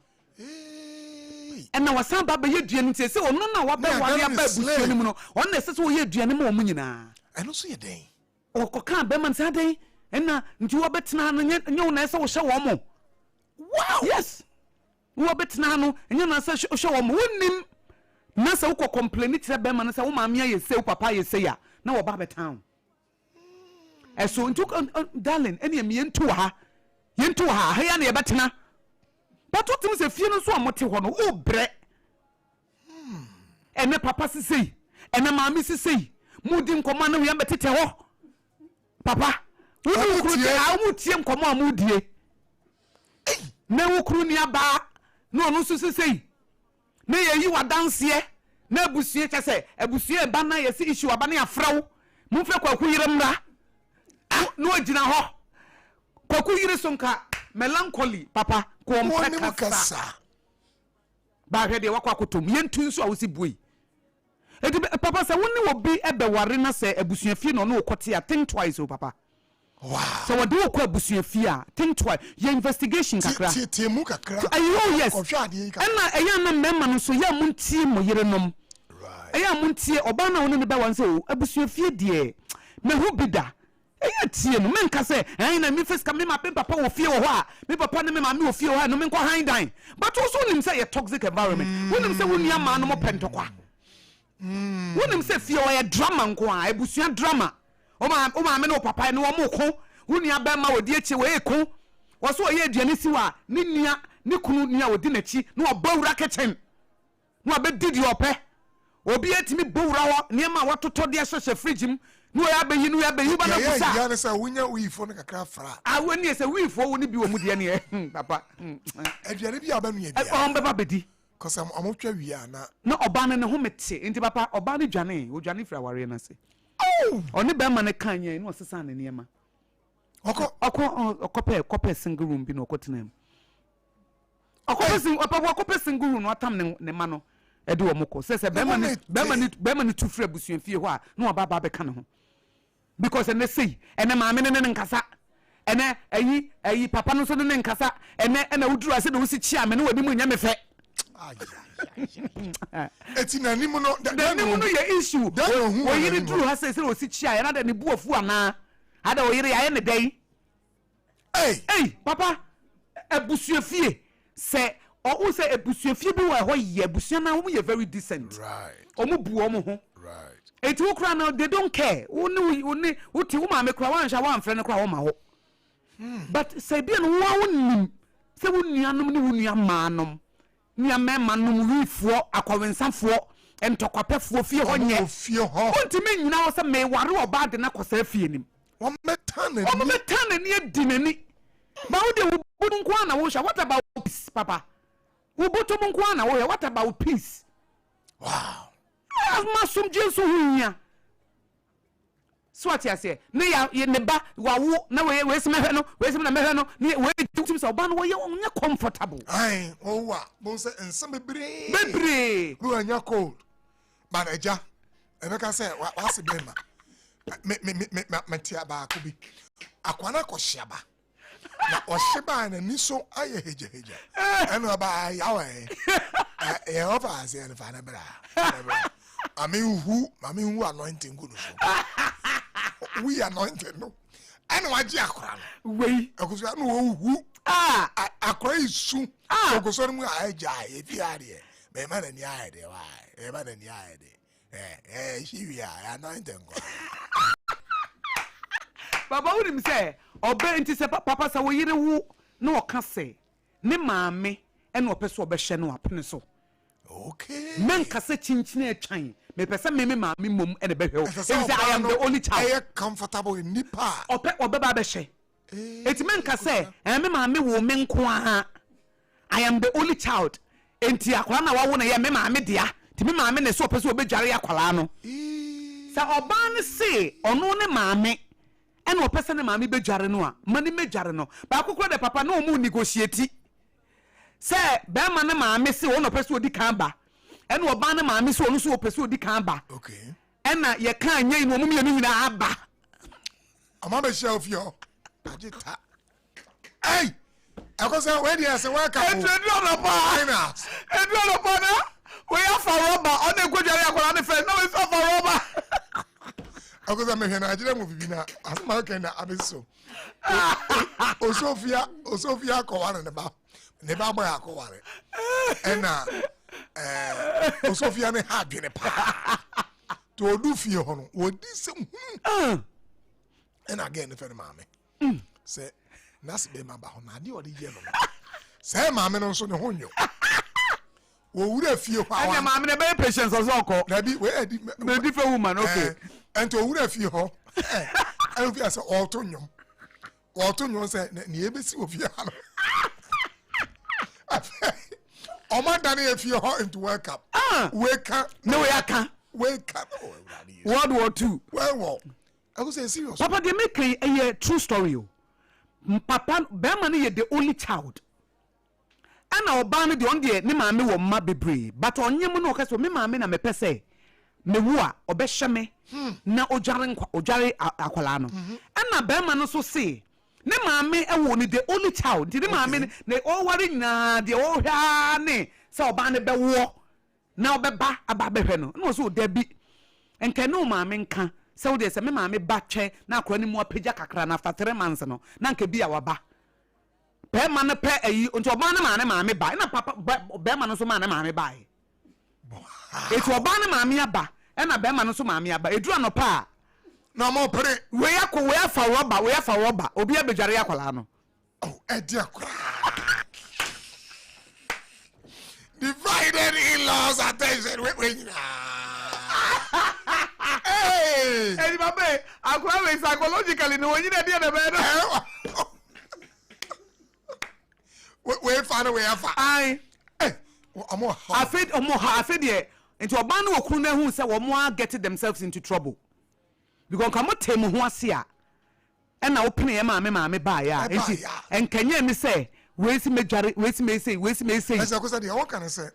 And now wasan baba ye duane tie se ono na wa ba ware aba busu ni mu no on na se so ye duane mo mu nyina. I no so ye den. O ko kan be man sa den and na nti wo betena no nye na se wo hye wo mo. Wow. Yes. Wo betena no nye na se hye wo mo wonim na se wo ko complain tire be man se wo maame ye se wo papa ye se ya na wo ba betown. So nti darling ene me yentu ha ya na ye betena. But what you say, fear no so much one, oh, bre. And the papa say, and the mammy say, Moodin command, we are better tell. Papa, I would see him come on, moody. No crunia bar, no, say. Nay, you are dance here. No, Bussier, say, a Bussier banner, you see issue a banner frow. Mufako, no, Gina Ho. Koku sonka melancholy papa ko mpekasa ba hwe de wakwa kotom yentu nso a wosi bui edi papa say woni wo bi ebe ware na say abusuafie no no kote a think twice o papa. Wow. So what do you call abusuafie a think twice your investigation kakra tiemu kakra ayo yes na eya na memma no so ya muntie mo yerenom right eya muntie oba na woni ne ba wan say abusuafie de me hu bida eya tie no menka say na me first come me ma papa wo fie wo ho a me papa ne me ma me wo fie wo ha no me nko han dan but also nim say a toxic environment wonim say woni ama no mo pentokwa wonim say fie wo ya drama nko a ebusua drama o ma me no papa ne wo mo ko woni aba ma wodi echi wo eko wo so ye aduane si wa ne nua ne kunu nua wodi nachi no obawura kitchen no abedidi ope obi etimi bowra wo niam wa totɔ de hyehyɛ fridge mu no ya be yi no ya be yi ba na kusa ya ne say wonya weefo no kakra fra awoni e say weefo wo ni bi wo mu de ne papa aduane bi abanu ya bi on be ba bedi cause am amotwa wi ana na oba ne ho mete nti papa oba ne dwane o dwane fra ware na se oni be ma ne kan yen no sesa ne niam okopɛ single room bi no okotena mu okopɛ single room no atam ne ma no e de wo moko se be ma ne tu fra busuan fie ho a na oba be ka ne ho because ene sei ene maame ne nkasa ene ayi papa no so ne nkasa ene wuduru ase de wo si chia me ne wadi mu nya me fe eti na nimu no ye issue wo yiri duru ha se wo si chia ya na de ne buafu ana ada wo yiri ya ne dai papa ebusuan fie se o say ebusuafie bi wa ho ye ebusua na wo ye very decent right omo bu omo ho right eti wo kra na they don't care woni uti wo ma me kra wan hwa wan frɛ ne kra wo ma ho but say bi no wo nim say wo nuanom ne wo nua maanom nua memanom wifuo akɔwensafo entɔkwapɛfo fie ho nye fie ho ontimi nyina wo say me ware oba de na kɔsa fie nim wo meta na ni adinani ba wo de wo nko na wo hwa what about peace papa wo boto mo nko na wo what about peace wow masum jesu hunya so ati ase ne ya ne ba wa wo na we sema hwe no ne we tutum so ba no wo ye onya comfortable ai owa bon se ensem bebre ru anya cold manager emeka say wa se be me tia ba ko bi akwana ko hyiaba na ohyiba na niso aye heje eno ba yawe e over as en fa na bra mami hu anointing good so we anointed no eno waji akora no we akuso no hu akora isu ogoso mu aja e fi ade me ma na ni ade wa e ma na ni ade she we anointed go baba wunim say obe nti se papa sa wo yire wu na o ka se ne maame ene opese obehye no apene so okay men ka se chinchine atwan me pese me maame mom ene behwe o say I am the only child I am comfortable in nipa obe ba behye eti men ka se me maame wo me nko aha I am the only child enti akwara na wawo na ye me maame dia ti me maame ne so opese obedware akwara no sa oba ne se ono ne maame ene opese ne maame bedware no a mani medware no ba kokoro de papa no mu negotiate se be ma ne maame se won opese odi kan ba ene oba ne maame se won so opese odi kan ba okay ena ye kan nya inu omu ye no nyina aba ama be share of you agita hey akosa we dey say welcome edro no pa na we afa roba on egwodware akwara ne fe no we afa roba akosa me hena agire mu bibi na asma kan na abeso Osofia ko ware ne ba ba ya ko ware ena Osofia ne ha dwene pa to odu fie ho no wodi se ena again ne fe maame se nas be ma ba ho na ade odi ye no se maame no so ne ho nyo wo wura fie ho awa ene maame ne be patience so ko na bi we edi na different woman okay ento wura fie ho ayo fi ase oto nyo se ne ebesi ofie ha no Oma dani e fie ho into wake up wake up World War II well I go say serious papa they make a true story o papa be man ye the only child ana oba no de on de ne maame wo mma bebre but onyem no okaso me maame na mepese me wu a obehye me na ojare akwala no ana be man no so say ne maame ewo ni the only child the maame ne o ware nyina de o hwa ne se oba ne be wo na obeba aba behwe no no so da bi enka no maame nka se wo de se me maame ba twe na akora ni mu apagya kakra na fa 3 months no na nka bi a waba pe ma ne pe ayi nti oba ne maame ba na papa be ma no so maame ba eti oba ne maame aba na be ma no so maame aba edura no pa na mo pere we afa roba obi abedware akwala no oh edi akwa divided in-laws attention we Eddie Babe, I cry psychologically. No, you didn't the better. We find a way. I said, yeah. Into a band of Kuna who said, more getting themselves into trouble. Because come on, tell me who I see. And I open a mamma buy ya. And can you say, where's me say? As I was at the what can I say,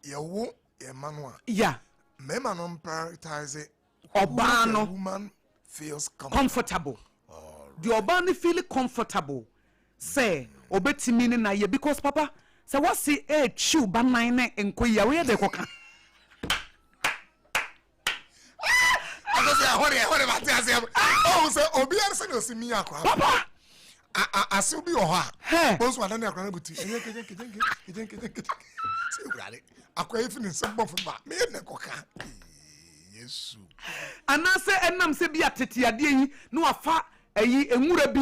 you won't a manual. Yeah. Mema non prioritize it. Obano woman feels comfortable. The Obani feel comfortable. Say, obeti meaning na ye because papa say what see a chew banine and queer where they coca. Oh, so Obian said, "Oh, see me, Papa." I still be your heart. Those one on your gravity. I quite finish some buff about me and the coca. Yes, and I say, and I'm say, be a titty, no, a fat, a ye, and would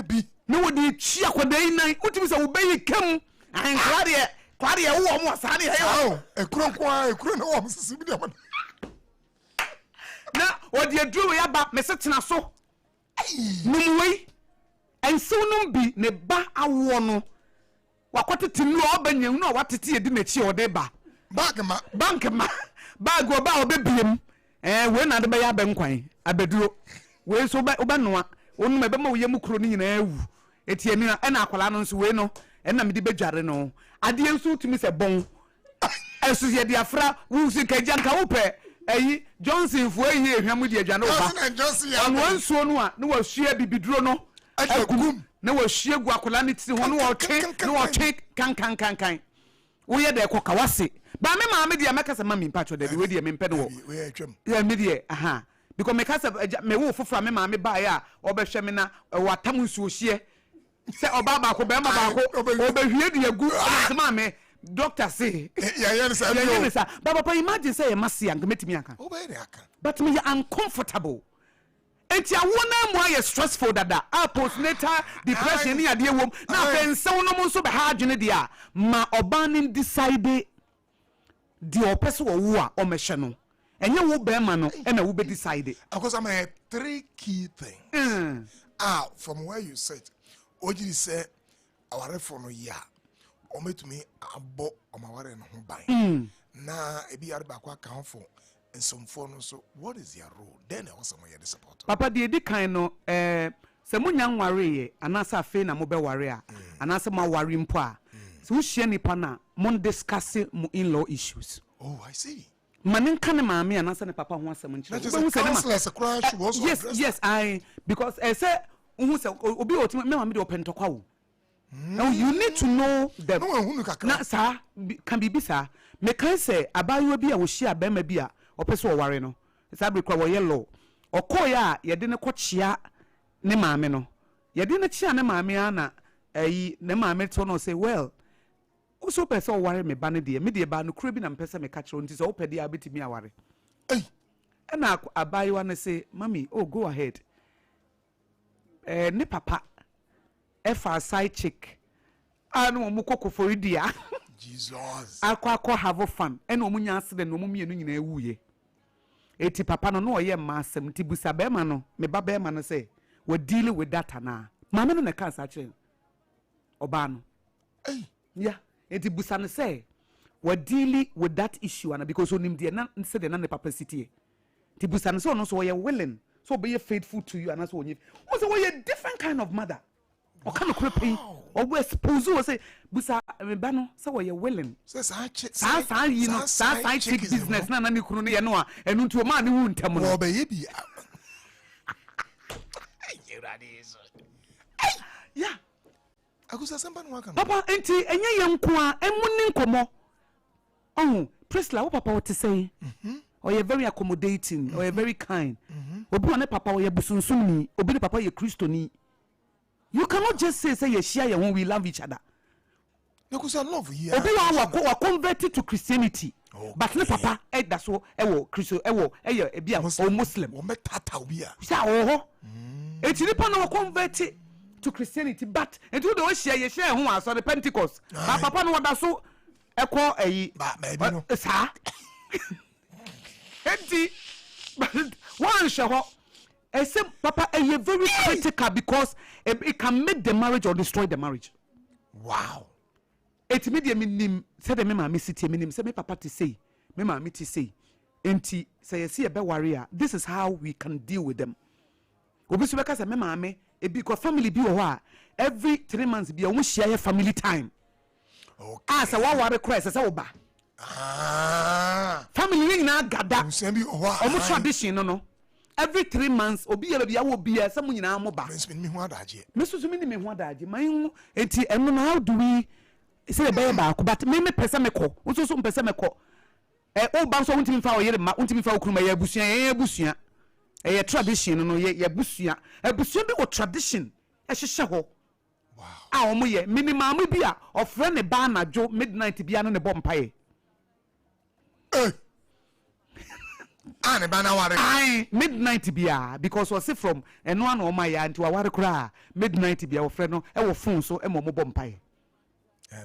be. No, the chia for day night, what was obey come and Claudia, almost had it. Oh, a crown, almost. Now, what do you do about Messina so? No way. And so no be ne ba awono. Wakwate tinu obanye no wate tie di mechi odeba. Bankema. Bag oba obebiem. We na de be ya benkwan. Abeduro. We so oba noa. Onu mebe ma woyem kro ni nyina awu. Etie ni na akwala no so we no. Na me de bedware no. Ade enso tumi se bon. Eso ye de afra wu si kajanka wo pe. Eyi Johnson fo eyi ehwam de adwane oba. Onu ansuo no a na wasua bibiduro no. Na wasua gu akola ne tiri ho no wo kan wo ye de koka wase ba me ma me de ameka se ma me mpacho de we de me mpede wo ya me de aha because me ka se me wo fofora me ma me ba ya obehwe me na watam nsuo hie se oba ba ko be ma ba ko obehwie de agu se ma me doctor say yeah but imagine say masi ang metimi aka but me uncomfortable. Enti awona mo aye stressful dada postnatal depression ni ade wom na fense no mo so be ha adwene dia ma obanin decide di opeso wo a o mehwe no enye wo be ma no e na wo be decide because I'm a three key things from where you said ojiri say aware for no ya o metumi abo o maware no ho ban na ebi yare ba kwa kan for and some phone so what is your role then also my support papa de edi kan no se munya nware ye anasa afi na mo be ware a anasa ma ware mpo a so hie nipa na mon discuss mo in-law issues. Oh, I see. Manin kan maami anasa ne papa ho asem nchire. Yes I because say who say obi oti me maami de opentokwa wo. Now you need to know them. Na sa can be bisa me kan say abayo bi a wo hia ba ma bi a opese wo ware no sa be kwa wo yellow okoya ye de ne kochia ne maame no ye de ne chia ne maame ana ayi ne maame to no say well also pese wo ware me ba ne de me de ba no kura bi na pese me ka kire nti so wo pede a betimi aware na abayo na say mami oh go ahead ne papa efa side chick anu mo kokofo idia Jesus akwa have fun ena omunya accident no mumienu nyina ewuye eti papa no no ye masem ti busa be ma no me ba be ma no say we deal with that na mama no na ka sa kire oba no yeah eti busa no say we deal with that issue and because onim de na say de na ne papa city ti busa no so no so we willing so be faithful to you and so onye o say we a different kind of mother o kan no creepy or we suppose we say busa me ba no say we willing say sa you know sa chick business na ni kunu ne no a enu nti o ma ne wu ntam no o be ye bi yeah akusa samba no aka papa enti enye ye nko a emu ni nkomo oh Priscilla wo papa what to say or you very accommodating or you very kind obi one papa or you busunsun ni obi ne papa ye Christoni. You cannot just say you share your own, we love each other. Because I love you. Obi wa converted to Christianity. But ne papa that's so Christian bia or Muslim. O me tata obi a. Say eti nipa no converted to Christianity but enti do share you share ho aso the Pentecost. But papa no wada so ekọ eyi ba maybe no. Sa. Enti one show. I say, Papa, you're very critical because it can make the marriage or destroy the marriage. Wow. It made me say the mema me city minim say me papa to say, mema me to say. Enti say you see a be warrior. This is how we can deal with them. Obi so beka say mema me e because family bi wo ha every 3 months bi won share family time. Okay. Say wa ware cry say oba. Family ni na gada. Omo tradition no. Every 3 months obi ya bia wo bia say mo nyina mo ba. Me hu adaje. Me so me ni me hu adaje. Man enti eno na how do we say be ba ko but me pese me ko. Wo so pese me ko. O ba so untimi fa o yere ma untimi fa okuruma ya busua tradition no ya busua abusua bi o tradition ehhehye ho wow omo ye minimum bi a ofre ne ba na jo midnight bia no ne bompae ne ba na ware midnight bia because we see from eno an o ma ya nti wa ware kra midnight bia ofre no e wo phone so e mo bompae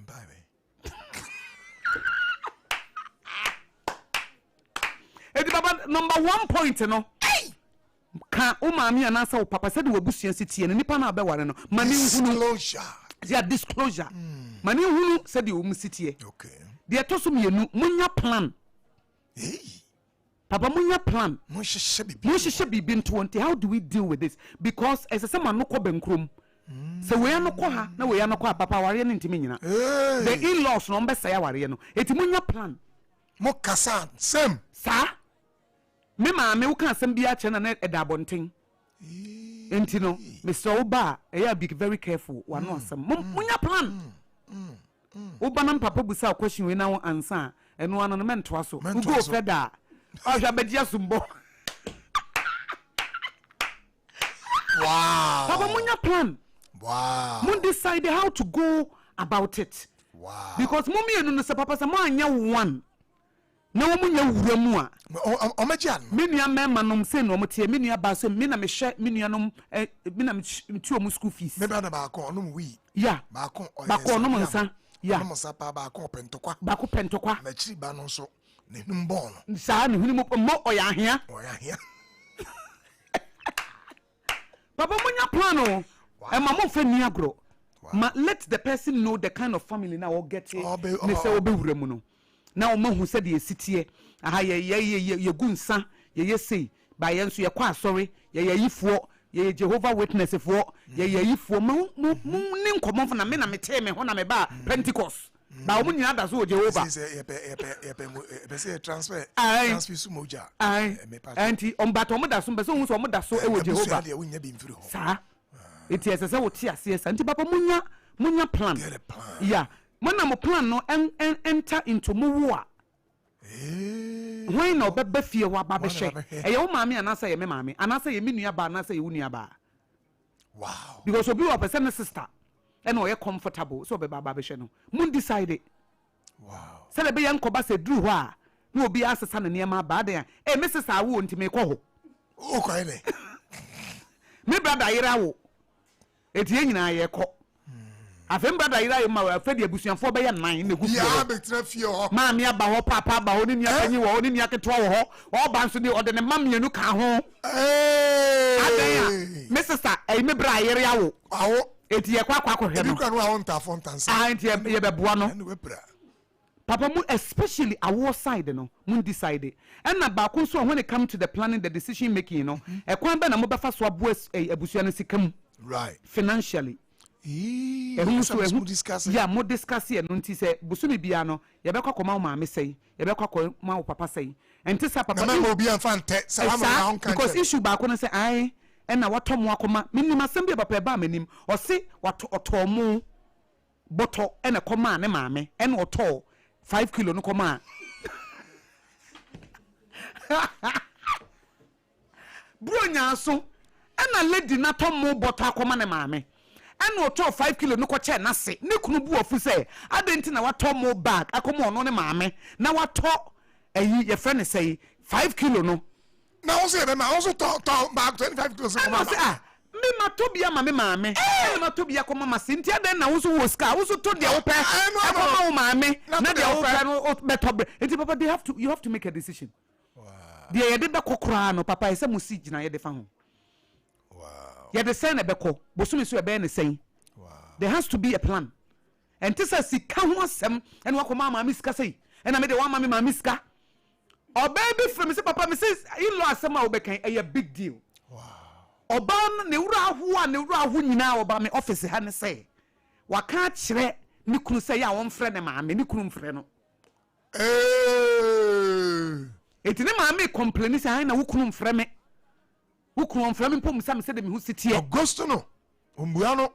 bye. Edi baba number 1 point no ka o maami anasa o papa said we busua sitie no nipa na abeware no mani disclosure disclosure mani hunu said o mu sitie okay de to so mienu munya plan papa munya plan mo hyehyɛ bibi nto how do we deal with this because as a man no ko benkrom so we no ko ha na we no ko papa ware no ntimi nyina the in-laws no mbesa ya ware no eti munya plan mo kasa same sa me maame wo kan asem bia che na eda bonten enti no Mr. Oba be very careful wano asem munya plan Oba na papa busa question we na answer eno ano no mento aso go feda ahwa bedia sumbo wow papa munya plan wow mun decide how to go about it wow because mummy enu no se papa se mo anya one na wo munya wura mu a o magia me nua mema nom se no motie me nua ba so me na me hwe me nua nom me na me tuo mu school fees me ba na ba ko no mu wi ya ba ko no nsa ya no sa pa ba ko pentokwa ba ko pentokwa na chiri ba no so ne num bon sa ne hunu mo oya ahia papa munya plan o e ma mo fa ni agro ma let the person know the kind of family now will get it ne se obe wura mu no na o mahu se de esitie aha ye gunsa ye sei ba ye nso ye kwa asori ye yifuo ye Jehovah Witness fo ye yifuo mu ni nkomon fo na me na me te me ho na me ba Pentecost ba o mu nyina da so Jehovah say transfer su moja anti on bato mo da so be so hu so mo da so e wo Jehovah sa eti ese se wo ti ase esa nti papa munya plan yeah mona mo plan no enter into mo wa when no bebe fie wa ba be hye e ye wo maami anasa ye me maami anasa ye minua ba anasa ye wunia ba wow because obi wa person sister and o ye comfortable so be ba be hye no mun decide wow se le be ye nkoba se duru ho a na obi asesa na niam ba de e me sister wo ntime kɔ ho o kɔ ele me brother yira wo etie nyina ye kɔ afem brother yira ma afa de abusuanfo be ye nan na gufu ya betra fie ho maami aba ho papa aba ho ni nia kanyi wo ni nia ketwa wo ho o ba nso ni o de ne mamienu ka ho adan me sister me brother yira wo awo eti ye kwa hwe no edukra no awon ta fon tansa enti ye be boa no ene we bra papa mu especially our side no mun decide and na ba ko so when it come to the planning the decision making no e kwan be na mo be fa so abo abusua no sikam right financially mo discuss yeah mo discuss here no nti se busumi bia no ye be kwakoma wo maame sei ye be kwakoma wo papa sei enti sa papa na mo bia fante sa ma na on kan because issue ba ko no say ai and na wato mo akoma minim asem bia papa ba manim o se wato otomo boto e na koma ne maame e na oto 5 kilo no koma bro nyaso e na lady na tomo boto akoma ne maame and oto 5 kilo no ko che na se ne kunu bu ofu se adenti na wato mo bag akoma ono ne maame na wato ayi ye friend say 5 kilo no na wo se be ma wo so to bag 25 kilos ko ma me matobia ma me maame e matobia ko mama sinti aden na wo so wo ska wo so to dia wo pe akoma wo maame na dia wo pe no betobre enti papa you have to make a decision de ye de be kokora no papa ese musi gina ye de fa ho ye de sen na be ko bosumi so be ne sen there has to be a plan and this is sika ho asem and wa ko mama miska sei and na me de wa mama me miska or baby from say papa me says in law asem a obekan a big deal oba ne wura ho nyina oba me office ha ne say waka kire ne kunu say ya won frɛ ne maame ne kunu mfrɛ no eti ne maame complain say na wo kunu mfrɛ me wo kunu mfrɛ me pom sam say de me hu sitie Augusto no ombua no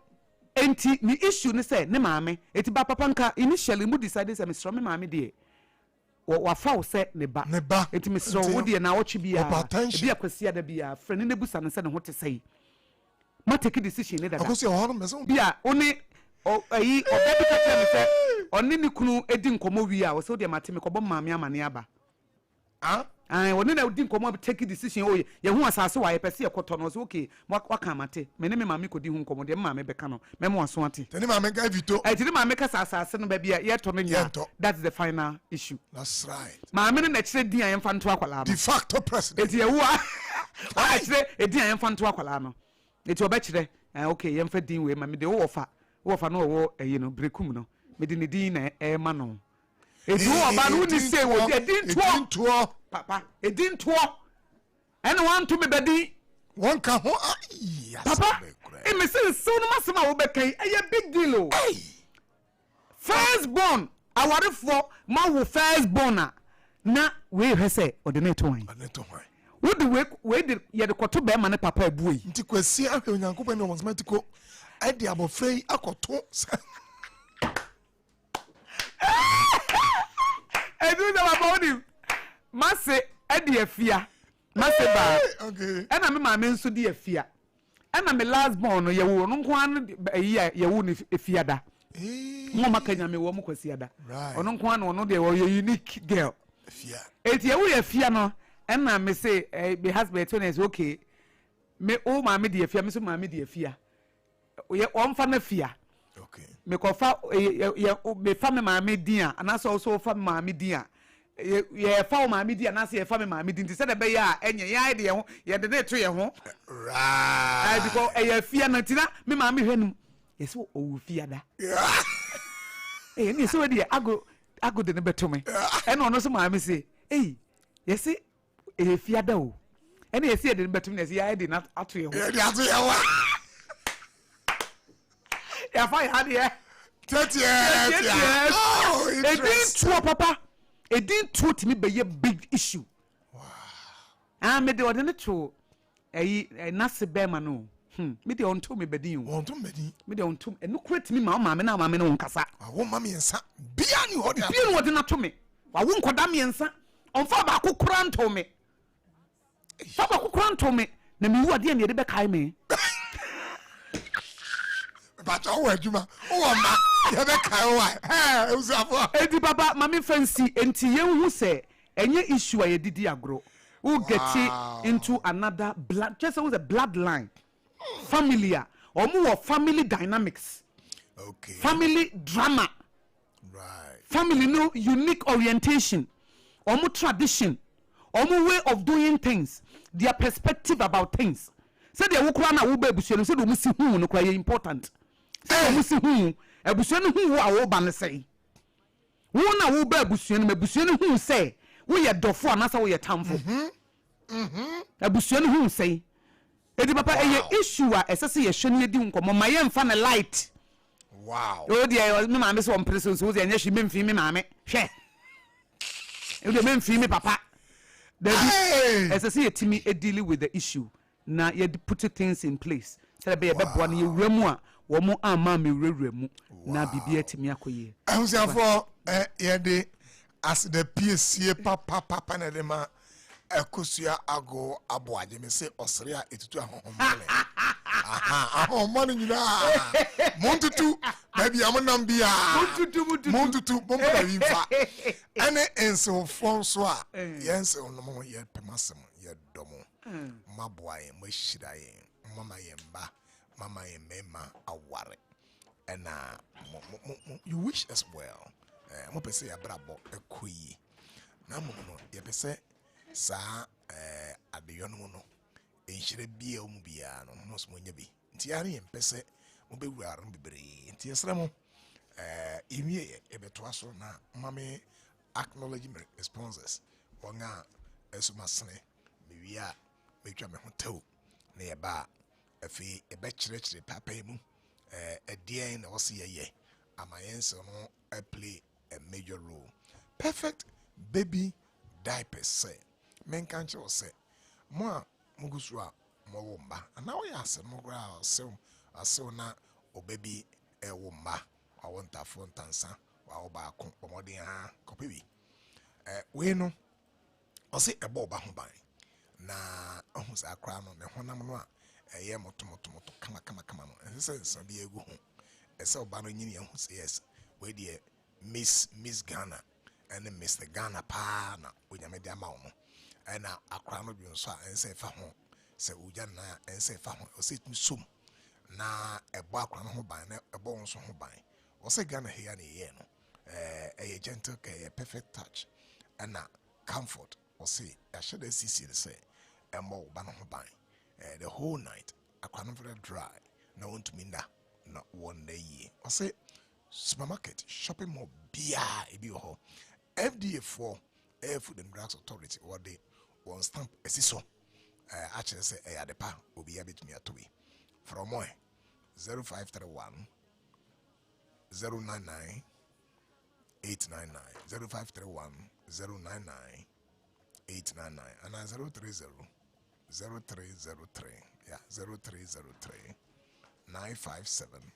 enti ni issue ne say ne maame eti ba papa nka initially mu decide say me sro me maame de wa fa wo say ne ba eti me sro wo de na wo twi bia e bia kwasi ada bia frɛ ne busa ne say ne ho te say ma take decision ne dada Augusto ho no me so bia oni ayi obebi ka tell me say oni ni kunu edi nkomo wi a wo say de mate me kobo maame amane aba oni na odi nkomo take decision o ye hu asase wa ye pese ye koto no so okay waka mate me ne me maame kodi hu nkomo de maame beka no me mo aso ate tani maame ga vito tani maame ka asase no ba bia ye to no nya that's the final issue. That's right. maame ne na kire din ayen fa nto akwala no De facto president eti ye wu a wa kire edin ayen fa nto akwala no eti oba kire okay ye mfa din we ma me de wo fa no wo eyi no brekum no me de ne din na e ma no eti wo ba no ni say wo de din to papa edin to and want to me bedi one ka ho papa e me say so no masema wo bekan e big deal o first born awarefo ma wo first born na we hwe say ordinate one wo de we de ye de koto be ma ne papa abu yi nti kwasi ahwe onyankopon ne mathematiko ai de abofrei akoto edu na papa woni mase edi afia mase ba okay ena me maame nso di afia ena me last born no ye wo no nko an ye wo ni afia da mo makanya me wo mo kwasi ada ono nko an ono de wo unique girl afia eti ye wo ye afia no ena me say be husband when is okay me o maame di afia me so maame di afia ye o mfa na afia okay me ko fa ye me fa me maame din a ana so fa me maame din a ye fa o maame di anase ye fa me maame di nti se de be ya enye ya de ye ho ye de to ye ho right because ye fia na tina me maame hwanum ye se o fia da ni se we de ago de ne beto me e no no so maame se ye se e fia da o e na ye se de ne beto me ye se ya de na ato ye ho ye de ato ye wa ya fa ya de 30 years oh it didn't papa it didn't to me be a big issue. Wow. Me de ordinate to nase be ma no. Me de on to me bedin. On to bedin. Me de on to no create me ma ma me na ma me no nkasa. Wo ma me ensa. Bia ni ho de. Bia ni ordinate to me. Wa wo nkoda me ensa. On fa ba kokura nto me. Fa ba kokura nto me. Na me wu ade ne de be kai me. But oh aduma. Oh ma. You be kai wa. Osafo. Edi baba mama fancy enti ye hu se enye issue a ye didi agro. Who get into another blood just was a bloodline. Familiar. Or family dynamics. Okay. Family drama. Right. Family no unique orientation. Or tradition. Or way of doing things. Their perspective about things. Say they wukura na wo ba ebusuano say do mu si hu no kwa ye important. Say do mu si hu ebusuano hu wo a wo ba ne say. Wo na wo ba ebusuano hu say wo ye dofo anasa wo ye tamfo. Ebusuano hu say. Edi papa eye issue a esese ye hwe ne di nkomo ma ye mfa na light. Wow. O dia me maame so on person so ye nya hwe memfi me maame. Hwe. E de memfi me papa. There esese ye timi e deal with the issue. Na ye put things in place. Say be beboa na ye wuramu a wo mo ama me wurawuramu na bibia timi akoye. Osafo ye de as the PSC papa na de ma ekosua ago aboade me se osre a etutu ahohomale ahohomale nyina montutu baby amonam bia montutu bombra wimfa ene enso fonso a yense onomo ye pemasem ye domo maboa ye mashira ye mama ye mba mama ye mema aware and you wish as well mo pese ya brabo ekoyi na mo no ye pese saa adeyo no no enhyire bia o mu bia no mo so monya bi nti ya ne mpese mo bewura ro bebre nti esra mo imi ebeto aso na mame acknowledge my responses wonga esumasene mewia metwa me hotew na ye ba afi ebe kyerɛkyerɛ papa mu edien na wose ye amayense no play a major role. Perfect baby diapers say men can't you say mo mugusua mo womba and now ya say mo gra so na o baby e womba wa wonta fon tansa wa oba ko omodin ha kopebi we no o say e bo ba ho ban na ohun sa akra no ne honam no a eye motomoto kama no say sabi egu ho e say oba no nyini ehun say yes we dey Miss Ghana and Mr. Ghana pa na onyame de ama wo na akra no bi nso a ense fa ho se uja na ense fa ho o se sum na ebo akra no ho ban na ebo nso ho ban o se Ghana he ya na ye no a gentle care perfect touch and comfort o se I should see say embo ba no ho ban the whole night akra no very dry na want to minda na one day o se supermarket shopping mall bia ebi ho FDA for Food and Drugs Authority or they one stamp esiso actually say adepa obi abetumi atobi from more 0531 099 899 0531 099 899 and 030 0303 yeah 0303 957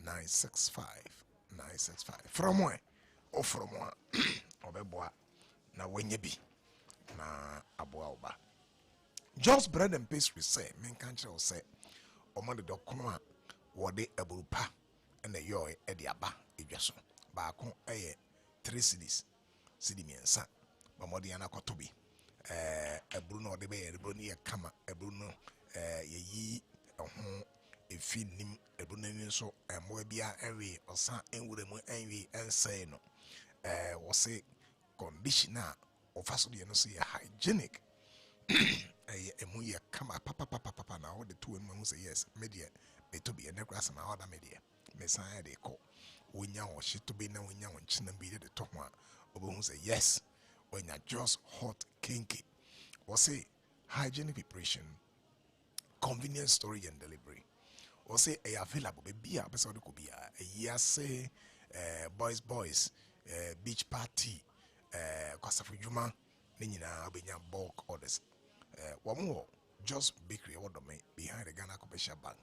965 from where or from one obeboa na wenyebi na aboa oba just bread and pastry say men can't say omo de dokono a wode aburupa na yoy e de aba edwaso ba ko 3 cedis cedi miensa ba mode yana kotobi aburu no de be eburu ni kama eburu no yeyi ho efinim ebunani so mo bia ewe osa enwure mu enwe ensay no wo say conditioner of aso de no say hygienic emu ye kama papa na wo de to emu say yes media beto bi ene class na order media me san de ko wonya wo shito bi na wonya wo nchina bi de to ho a obo say yes wonya just hot kinky wo say hygienic preparation convenience storage and delivery or say available be a person could be a say boys beach party Osafo Juma Nina Benya bulk orders one more just bakery order me behind the Ghana Commercial Bank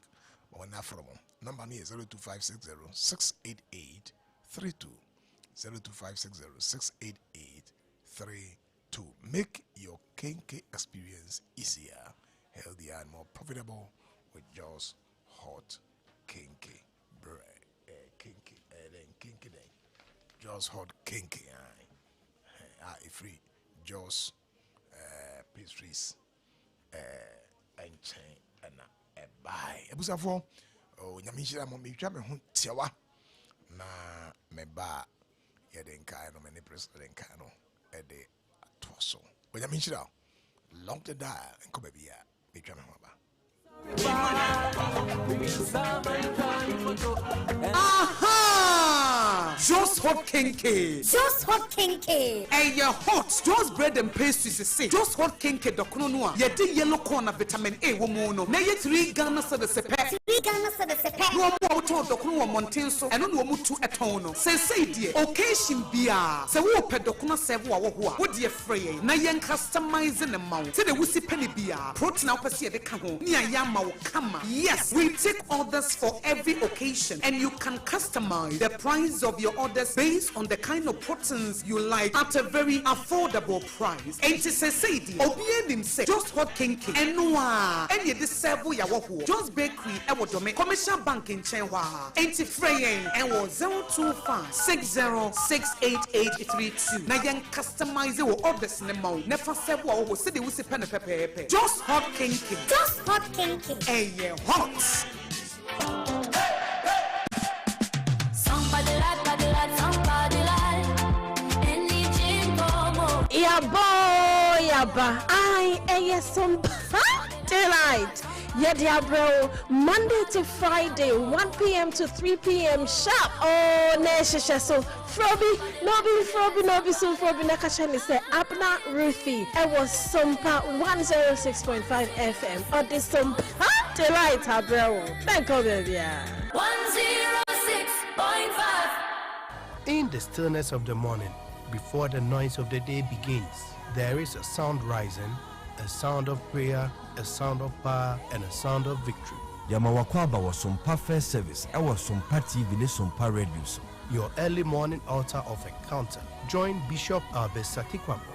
one from number is 02560 68832 make your kinky experience easier, healthier and more profitable with just hot kinky bread, kinky, then kinky day, just hot kinky, free, just pastries, and chain and buy. Osafo, oh, Yamishira Mommy, Tiawa, na me ba, Yadenkano, many president Kano, a day at Torso. When Yamishira, long to die and come be a Bichamaba. Aha! Just hot kinky. Just hot kinky. And your hot, just bread and pastries is say. Just hot kinky dokono noa. Ye di yellow corn of vitamin A womono. Na ye 3 Ghana so the sepe. 3 Ghana so the sepe. No more to dokono wa monten so. Eno no mu tu etono. Say die. Occasion bia. Se wo pe dokono serve wa wo ho a. Wo die frey. Na ye customizing the mount. Say the wusi penny bia. Protein na opese ye de ka ho. Ni ayama wo kama. Yes, we take orders for every occasion and you can customize the price of your orders based on the kind of proteins you like at a very affordable price. And to say, just hot kinky and noa and you serve ya wo just bakery e wo dome commercial bank in Chenwa and to fraying and was 02560688832 na yen customize your orders in the mount never serve wo say they will say pen pepe just hot kinky Hey, yeah, hot. Sompa the light, sompa the light. Any gym como. Yeah, Yaba. I am Sompa Delight. Yedia bro, Monday to Friday, 1 p.m. to 3 p.m. sharp. Oh, Nesha so Frobi, Nobi, so Frobi Nakashani say Abna Ruthie. I was Sompa 106.5 FM. Or the Sompa Delight, bro. Thank you, baby. 106.5. In the stillness of the morning, before the noise of the day begins, there is a sound rising, a sound of prayer, a sound of power, and a sound of victory. Yamawakwaba was Sompa First Service. I was Sompa TV, Sompa Radio. Your early morning altar of encounter. Join Bishop Albesati Kwambo.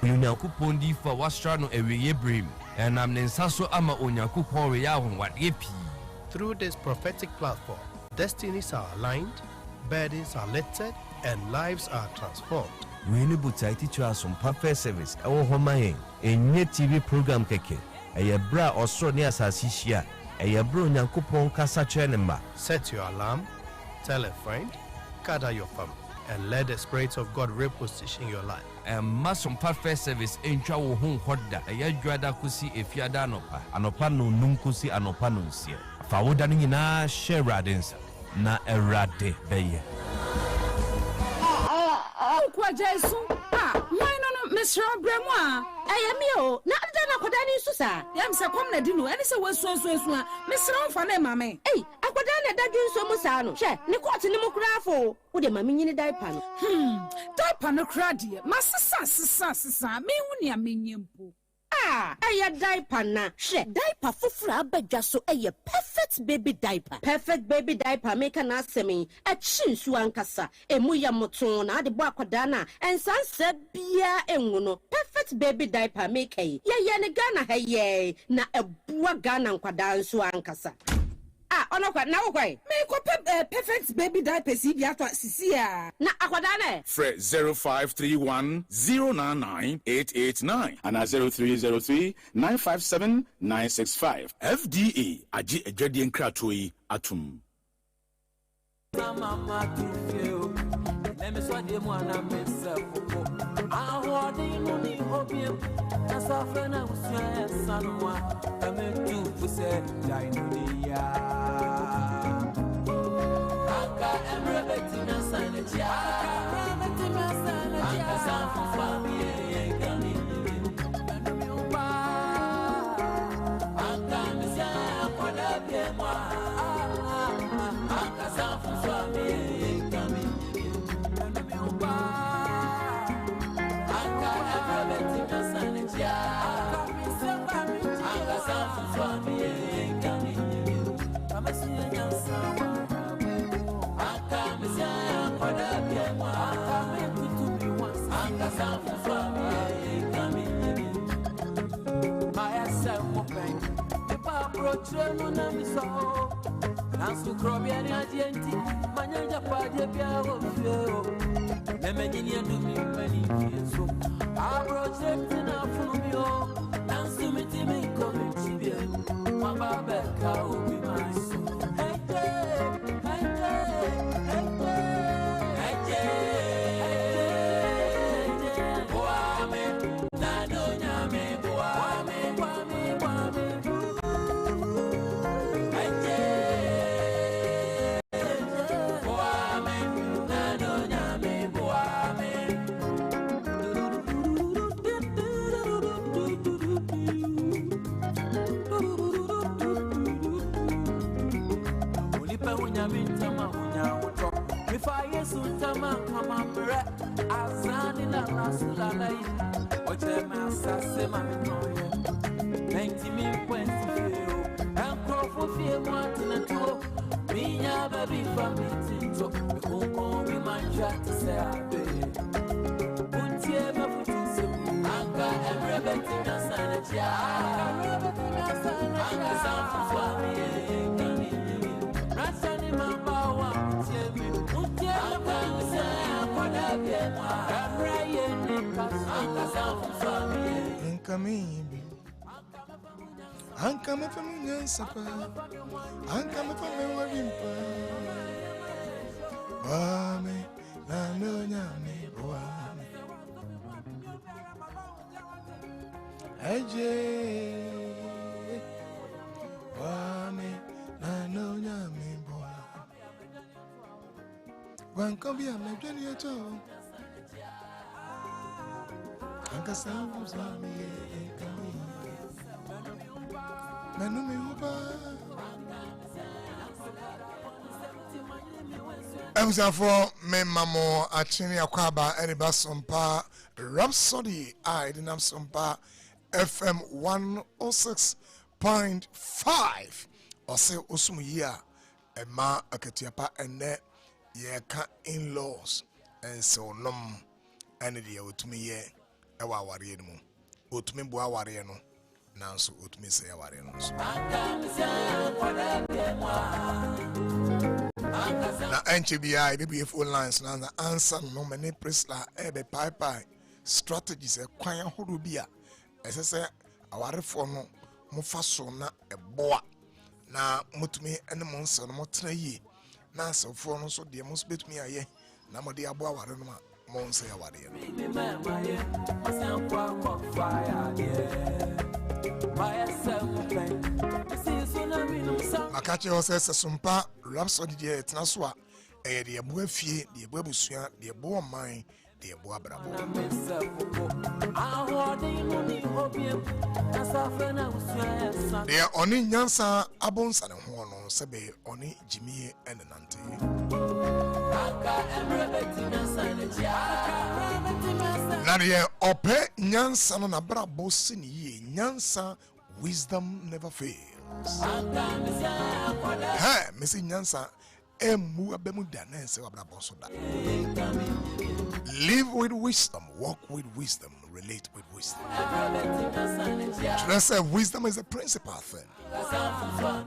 Onyakupondi for Wastrano Ewe Brim, and I'm Nensaso Ama Onyakupo Yahon what yepi. Through this prophetic platform, destinies are aligned, burdens are lifted, and lives are transformed. We need to teach us Sompa First Service. Our home a new TV program keke. A bra or so near Sasisia. A bro Yankupon Casa Chenema. Set your alarm, tell a friend, gather your family, and let the Spirit of God reposition your life. And Sompa First Service in Chawo Home Hoda. A Yadrada Kusi if Yadanopa, Anopano Nunkusi Anopanunsia. Fawodani na Sheradins na Erade Baye. Kwa Jesu, why no, Mr. Bremois? I am you, not done a Kodani Susa. Yam Sakomna Dino, and it's a was so, Mr. Fane, mammy. Eh, Aquadana Dagin Somusano, Che, Nicot Nimografo, with a mammy diaper. Diaper no cradi, Master Sassa, me unia minion. Aya diaper na. She diaper fufura beja so a perfect baby diaper. Perfect baby diaper make an asemi. A chin suankasa. E muya motona de boakwadana. And sunset bia enguno. Perfect baby diaper make ye ne gana ye na e bua gana nkwadan suankasa. Onokwa na okwa me ko perfect baby diaper si bia to sisia na akwadane Fred 0531 099 889 and 0303 957 965 FDA aji ejwadi nkratoi atum Mama to feel. Let me swat them one and myself. I want the money opium. As often I was saying, son, I'm a two for said, Dinunia. Anka and Rebecca, my son, and Rebecca, my son, and son for family. Anka, Miss Yan, what up, Anka, son for family. Ankame famunya sapa ankame famuwa bimpa wame na no nyame wame eje wame na no nyame boa wankobi amedwani eto ankasa uzami ekami menumi uba Osafo me mamo achini akwaba eriba Sompa Rhapsody I didn't have Sompa FM 106.5 ose osumuya ema akatiapa ene yeka in-laws and so nom ene de otumi ye ewa aware no otumi bo aware no nanso otumi se aware no so na NCBI maybe phone lines na answer no many presla ebe pai strategies e kwan hodo bia esese awarefo no mo faso na eboa na mutumi ene mo nse no mo tena yi na asefo no so de mo betumi aye na mo de abo aware no ma mo nse aware no Makache ose Sompa Rhapsody de tena so a e de ebo afie de ebo abusua de ebo oman de ebo abrabo de oni nyansa abonsa ne ho no sebe oni jimie enenante na de ope nyansa no na brabo sini nyansa wisdom never fails. Hey, Missy Nyansa, emu abemu dane se wabra bonsoda. Live with wisdom, walk with wisdom, relate with wisdom. Should I say wisdom is a principal thing?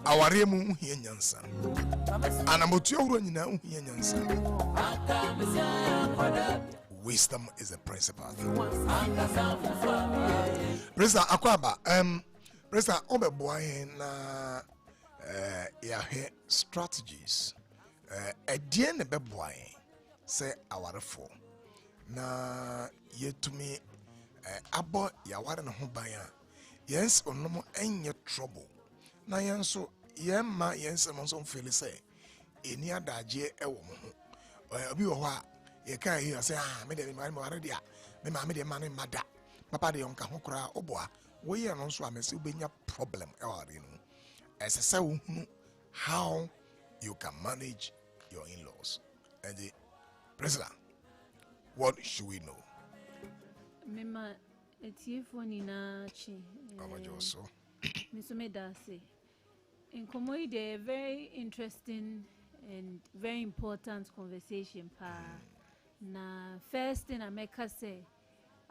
Awaremu uhiye Nyansa. Anamotu uro nyina uhiye Nyansa. Wisdom is a principal thing. Presa akwaba Presa obeboy na ya strategies edie ne beboy say awarefo na yetumi abo yaware ne ho ban a yes onomo enye trouble na yenso yemma yense mo so feel say eni adaje ewo mo ho obi wo ho a ye kai here say me de me ware dia me ma me de ma ne mada papa de yonka ho kora oboa wo ye no so amese ubenya problem eware no as how you can manage your in-laws. And the President, what should we know? Mema etiefo ni na chi. Amajoso. Misome dase. In Komoy de very interesting and very important conversation pa. Na first thing I make say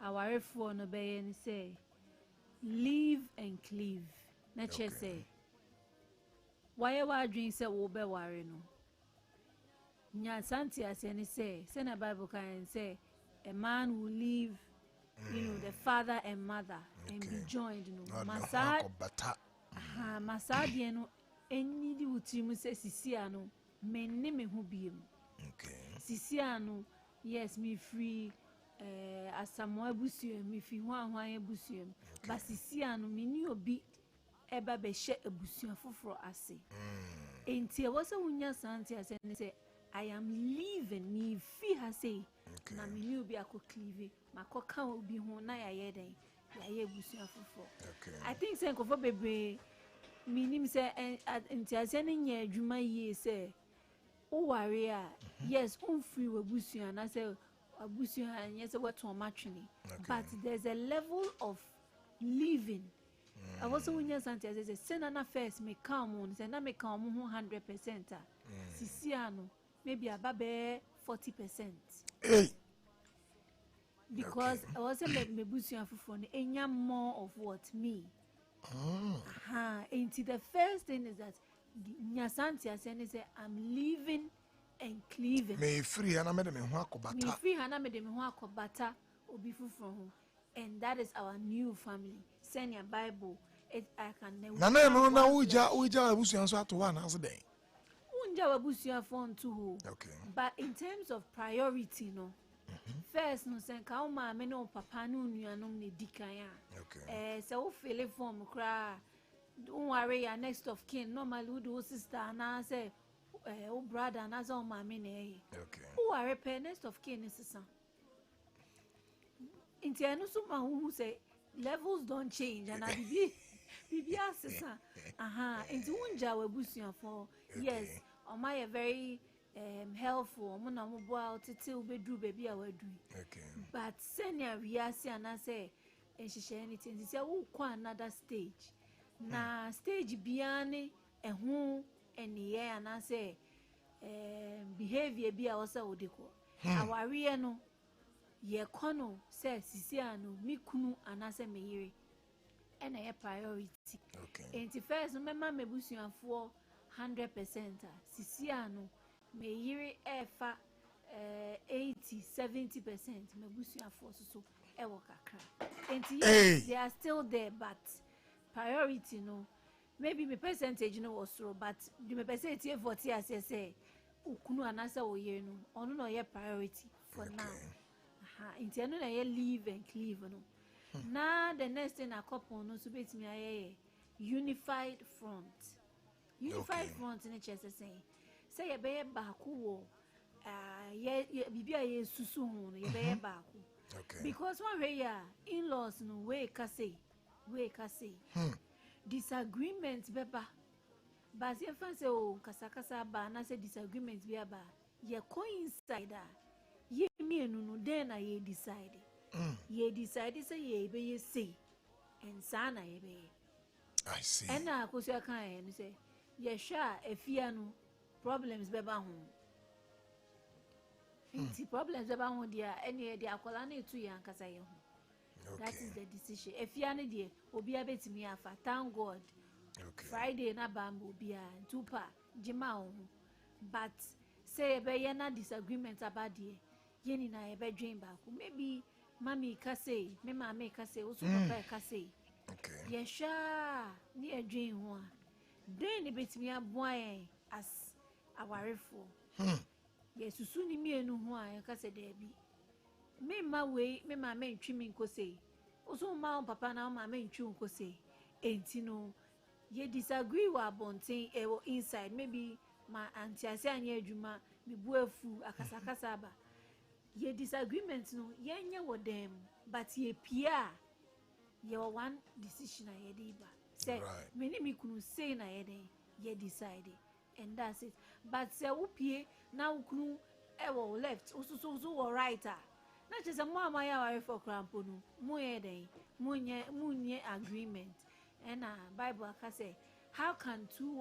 our refo no be ni say live and cleave. Na che say why our dream say wo be worry no. Nya santi aseni say na Bible can say a man will leave the father and mother and be joined masad masad no eni di utimu say sisia no menni me hu biem sisia no yes me free asamoa busuem me fi hwan abusuem ba sisia no me ni obi eba be hye abusua foforo ase enti e wose wunya santi aseni say I am leaving me fi ha say na me ni obi akoklive makoka obi ho na ya yeden ya ye busia fofo I think say nkofo bebe minim say enti aseni nya adwuma yie say o ware a yes on free we busia na say abusia anya say what on matchini but there's a level of living I was wunya santi say na first me come on say na me come 100% sisia no maybe about 40%. Hey. Because I was me busuan for enya more of what me. And the first thing is that Nyasanti aseni say I'm living and cleaving. Me free hana me de me ho akobata. Me free hana me de me ho akobata obi from home. And that is our new family. Send your Bible. I can never. Na uja busuan so ato wa na ase den. Okay. But in terms of priority, no, First no sen ka o ma me no papa no nuanom ne dikan a. Okay. Se wo fill form kra don't worry ya next of kin normally wo do sister na say o brother na so ma me na Okay. who are pay next of kin is sister. Inti enu so ma who say levels don't change and bibi sister. Inti unja we busuafo. Yes, o ma very helpful mo na mo bo out till bedru baby a wadu. Okay. But senior we are see and say enhihye anything say wo kwa another stage. Na stage biane ehu eniye and say behavior bi a wasa odiko. Aware no ye kono say sisi anu mi kunu anase meyire ena ye priority. Okay. Enti first no mema mebusuafo 100% sisi anu meyire efa 80-70% mebusuafo so e wo kakra. Enti they are still there but priority no maybe me percentage no was so but the me percentage 40 as say ukunu anasa oyere no ono no ye priority for now. Inti eno na ye leave and cleave no. Na the next thing a couple no so betimi aye unified front. Unified front in chese say ye be baako wo ye bibia ye susu ho no ye be baako. Okay. Because one way ya in-laws no we ka say disagreement beba but if I say oh kasa ba na say disagreement be aba ye coincide ye me no then na ye decide say ye be ye say and sana ye be I see. and na akosu aka ye say ye sha efia no problems beba ho inti problems beba ho dia ene dia akola na etu ya nkasa ye ho. That is the decision. If you are not there, obi abetimi afa. Thank God. Okay. Friday na bambo bia tupa jima o. But say be na disagreement about there. Yeni na ebe dream back. Maybe mommy ka say, me mama ka say, also papa ka say. Okay. Yesha ni e dream ho. Then betimi aboa as awarefo. Yesusu ni mienu ho a ka say there be. Me ma we me ma me ntwi me nkose oso ma papa na ma me ntwi nkose enti no ye disagree wa bonten e wo inside maybe ma anti ase anya adwuma me buafu akasakasa ba ye disagreement no ye nya wo dem but ye pia ye one decision ye dey ba say me ni me kunu say na ye dey ye decide and that's it but say wo pie na wo kunu e wo left oso wo right na just a mama ya worry for crampo no mo ye den munye agreement and bible aka say how can two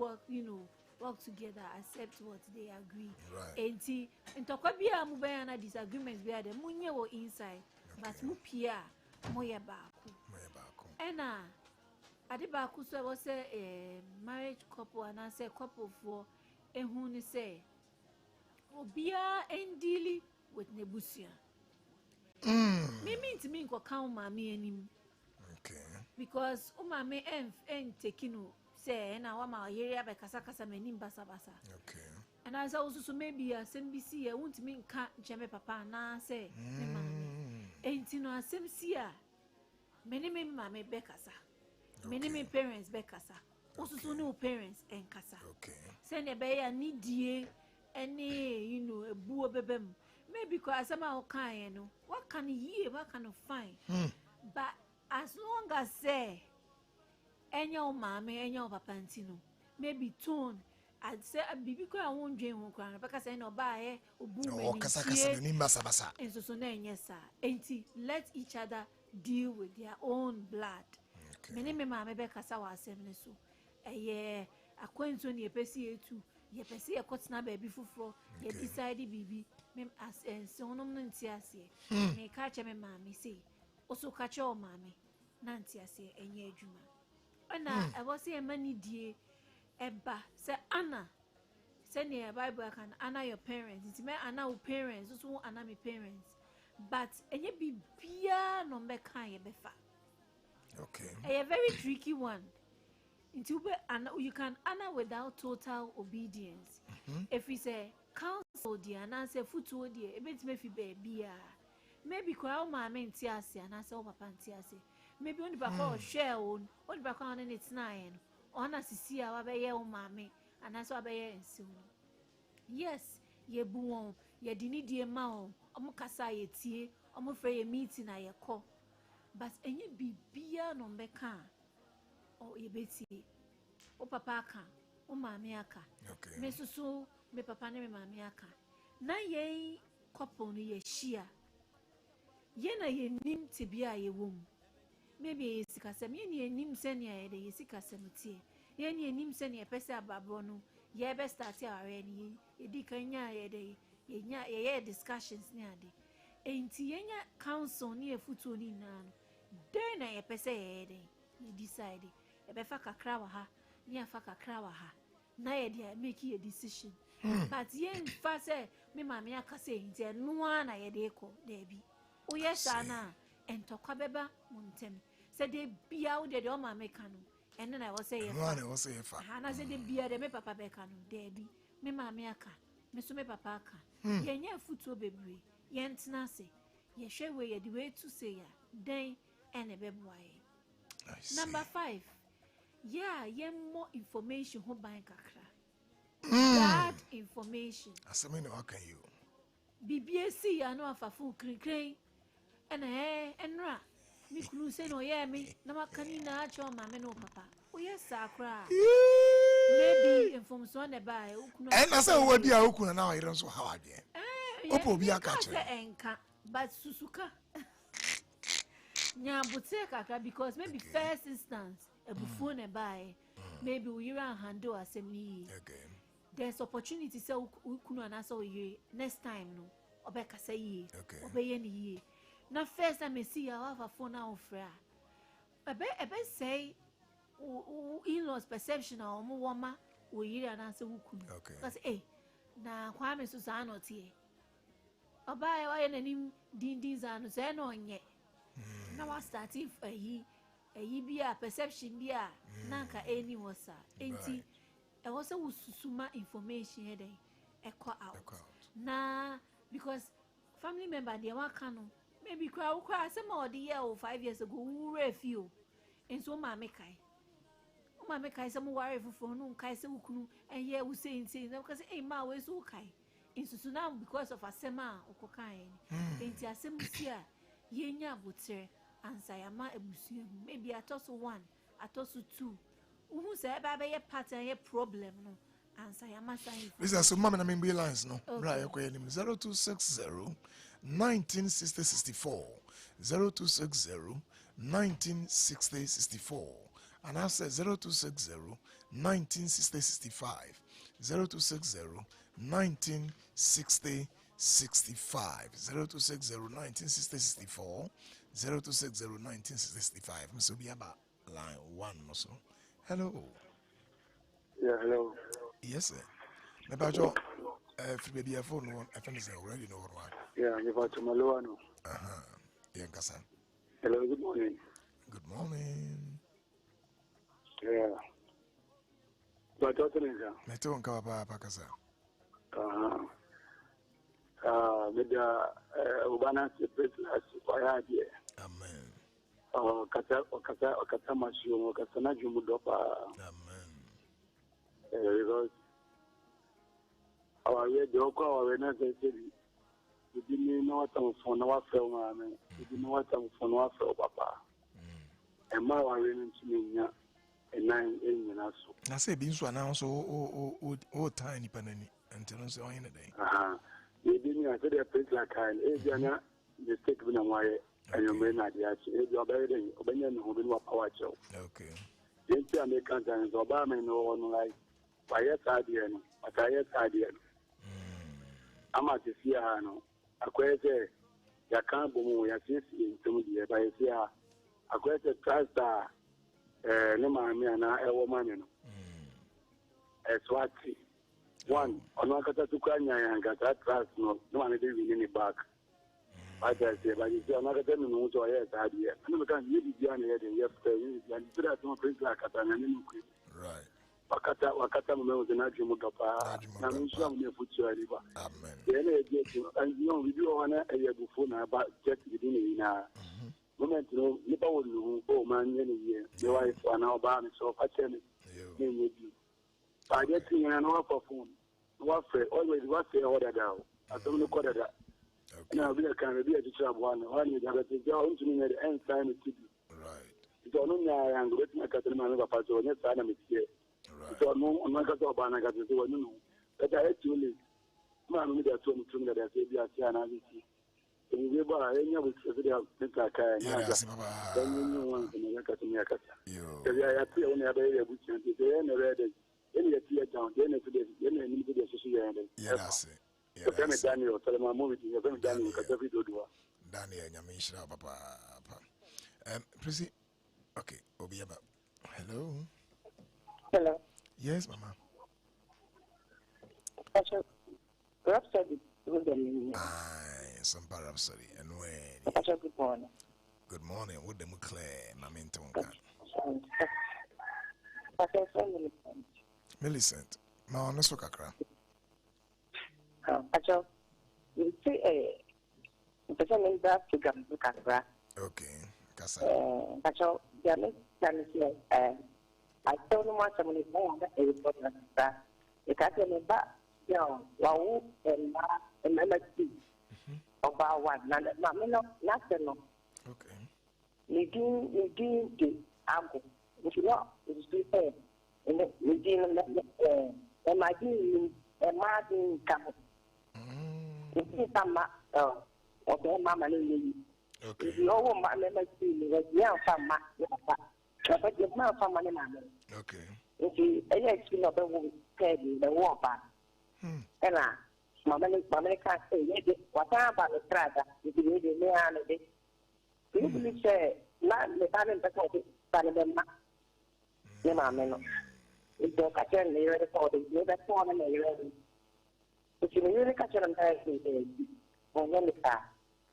work together accept what they agree enti ntokwa bia mu be na disagreements bia de munye wo inside but mu pia mo ye baako and ade baako so was say marriage couple and say couple for ehun ni say obia endili with nebusia. Me to me ko count mama anim. Okay. Because mama en taking say na wa ma yere abekasa kasa manim basa. Okay. And as also maybe SMBC I won't mean ka jeme papa na say me mama. Enti no SMC a many me mama bekasa. Many me parents bekasa. Also so no parents en kasa. Okay. Send e be ya nidie any ebu obebem. Maybe because some are kind, what can you find? But as long as say any old mammy, any of a pantino, maybe tone, I'd say a baby cry won't dream won't cry because I know by or boom and so yes, sir. Ain't let each other deal with their own blood. Many mamma Becca saw 7 so a year, acquaintance on your PC too. Ye pesi e kotna baby fufro ye decide bibi mem as so no nti ase me ka che me mama say oso ka che o mama na nti ase enye adwuma ona e wo say e mani die eba say ana say ne bible kan ana your parents nti me ana wo parents so ana me parents but enye bibia no me kan ye befa a very tricky one. You can honor without total obedience. If we say counsel Oh dear, and I say foot to dear, a bit maybe baby. Maybe cry my main tiasi, and I say, oh, papa tiasi. Maybe only back or share on, only back on and it's 9. On us to see our baby, oh, mammy, and I saw baby soon. Yes, ye boo, ye didn't dear mao, Omokasa ye tea, Omofrey meeting I call. But any be beer no meka, or ye betty, o papa can, o mamiaka. Okay. Me so, me papa ne mamiaka. Na ye couple ni ye shia. Yena ye nim tibia ye womb. Maybe ye sikasem, ye nim senia ye sikasemti. Ye nim senia pesa babrono, ye best start already, ye dikanya ye ye discussions near day. Ain't ye council near futu ni nan. Then I pese ye decide. A befa kakrawa ha, near faka krawa ha. Na ye dear make a decision. But ye fast me mamma say, no one I deco, Debbie. Oh, yes, Anna, and Tokabeba Montem. Said they be out the Doma Mecano. And then I was saying, I was saying, Hannah said they be a me papa Becano, Debbie, me mammiaka, Messume papaka. Ye near foot to baby, yent nasi. Ye share way the way to say ya, day and a baby. Number 5. Yeah, ye more information who bank bad information. As I mean, how can you? BBSC, I know of a full cray and ra. Me could say no, yeah, me, no, I can't your mamma, no, papa. Oh, yes, I cry. Maybe inform one by. And I said, what do you open now? I don't so hard yet. Opo be a catcher. But Susuka. Nya buteka because maybe first instance a buffon a buy. Maybe we ran handle as a me. Okay. There's opportunity so we couldn't answer you next time no. Obeka say ye. Okay. Obey any ye. Now first time I see I have a phone out for a bet say in-laws perception or more woman we hear an answer who could. Okay. Because na Kwame Susano tie. Oba why any dindins and say no yet. Now I started for ye be a perception be a nanka any was ain't I also suma information here echo out. Nah, because family member they want cano maybe cry some more the year or 5 years ago who refuse and so mammy kai. Oh mammy kai some worry for no kai se ukunu and yeah we say because ma we so kai in now because of a sema or cocaine ain't a semusia yenya butter and sayama ebusu maybe I toss 1 I toss 2 who say baba ye pattern ye problem no answer ya masa this is so mama na me lines no right okay 0260 1960 0260 1960 and I said 0260 1960 0260 1960 0260 1960 0260 1965 Mr. Biaba line 1 or so. Hello. Yeah, hello. Yes, sir. About your maybe a phone one, I think already know what. Yeah, you're about to Maluano. Yeah, Kasa. Hello, good morning. Good morning. Yeah. But what's the name? Meto Nkawapa Pakasa. With the Ubana Secret last fire. Amen. Kata Mashu, Katana Jumudopa. Amen. Because our Yoko, our Renata said, we didn't know what I'm for no film, we didn't know what I'm for no film, Papa. And my running to me, and 9 in us. I say, being so announced all tiny penny until I say, in a day. You didn't answer the place like I, Adriana, the stick with a wire. And you may not yet, you're better than who will power show. Okay. Since the American times, Obama no one like, why yes, idea, but I yes, idea. I'm at the Siano. I question, you can't boom, you see, into the by Sia. I question, trust that, no man, a woman, a swati. One, on one cut to Kanya and got that trust, no one living in the back. I say, but you see, I'm not going to know yes, idea. I'm not going to be the head and yesterday, and you don't print like a right. wakata mume na jumu gapa na msha mu futu aliba amen yene eje and you know we do wana eyebufu na ba jet within na moment no nipa wo lu o man yene ye the wife ana oba me so fa chene ne yebi pa je tin na no for phone wa fe always wa say order down atom no order da na bi kan bi eje tra bo na wa ni da be je o ntumi ne end time to do right so no nya yango be tin ka tele ma no papa so ne sa na me tie so no ka so ba na ka so wo no that I actually man me da to mutum da sai biya sai na biki in je ba yan yabu sai da tinka kaya na ga dan yin wannan ne ka tumi ka ta da ya tiya wani ya bai ya buci an sai ne ready in ya tiya down ne su da ne ni da su ya ne ya sai ya sai Daniel Salama mu bi ya sai Daniel ka ta video duwa Daniel nyame shira papa Prissy okay Obiaba hello yes mama Rhapsody Sompa Rhapsody and when good morning what the clear mama ntonka Millicent ma ono so kakra acho you see person in that to come to kakra okay kasa acho jame jame I don't know what I'm going to do. The Catholic back, wow, and MLC about one. Mamma, nothing. Okay. You do the uncle. If you know, it's the same. And you do and my dean and Martin come. If you come up, okay, Mamma, okay. If you know, my MLC, yeah, some but you're not from money. Okay. If you actually know the table, the war back. And Mamma can't say, what about the strata? If you need a you believe, say, not the talent but the Mamma. If you catch a layer for the other form and a if you really catch an entire or when the car,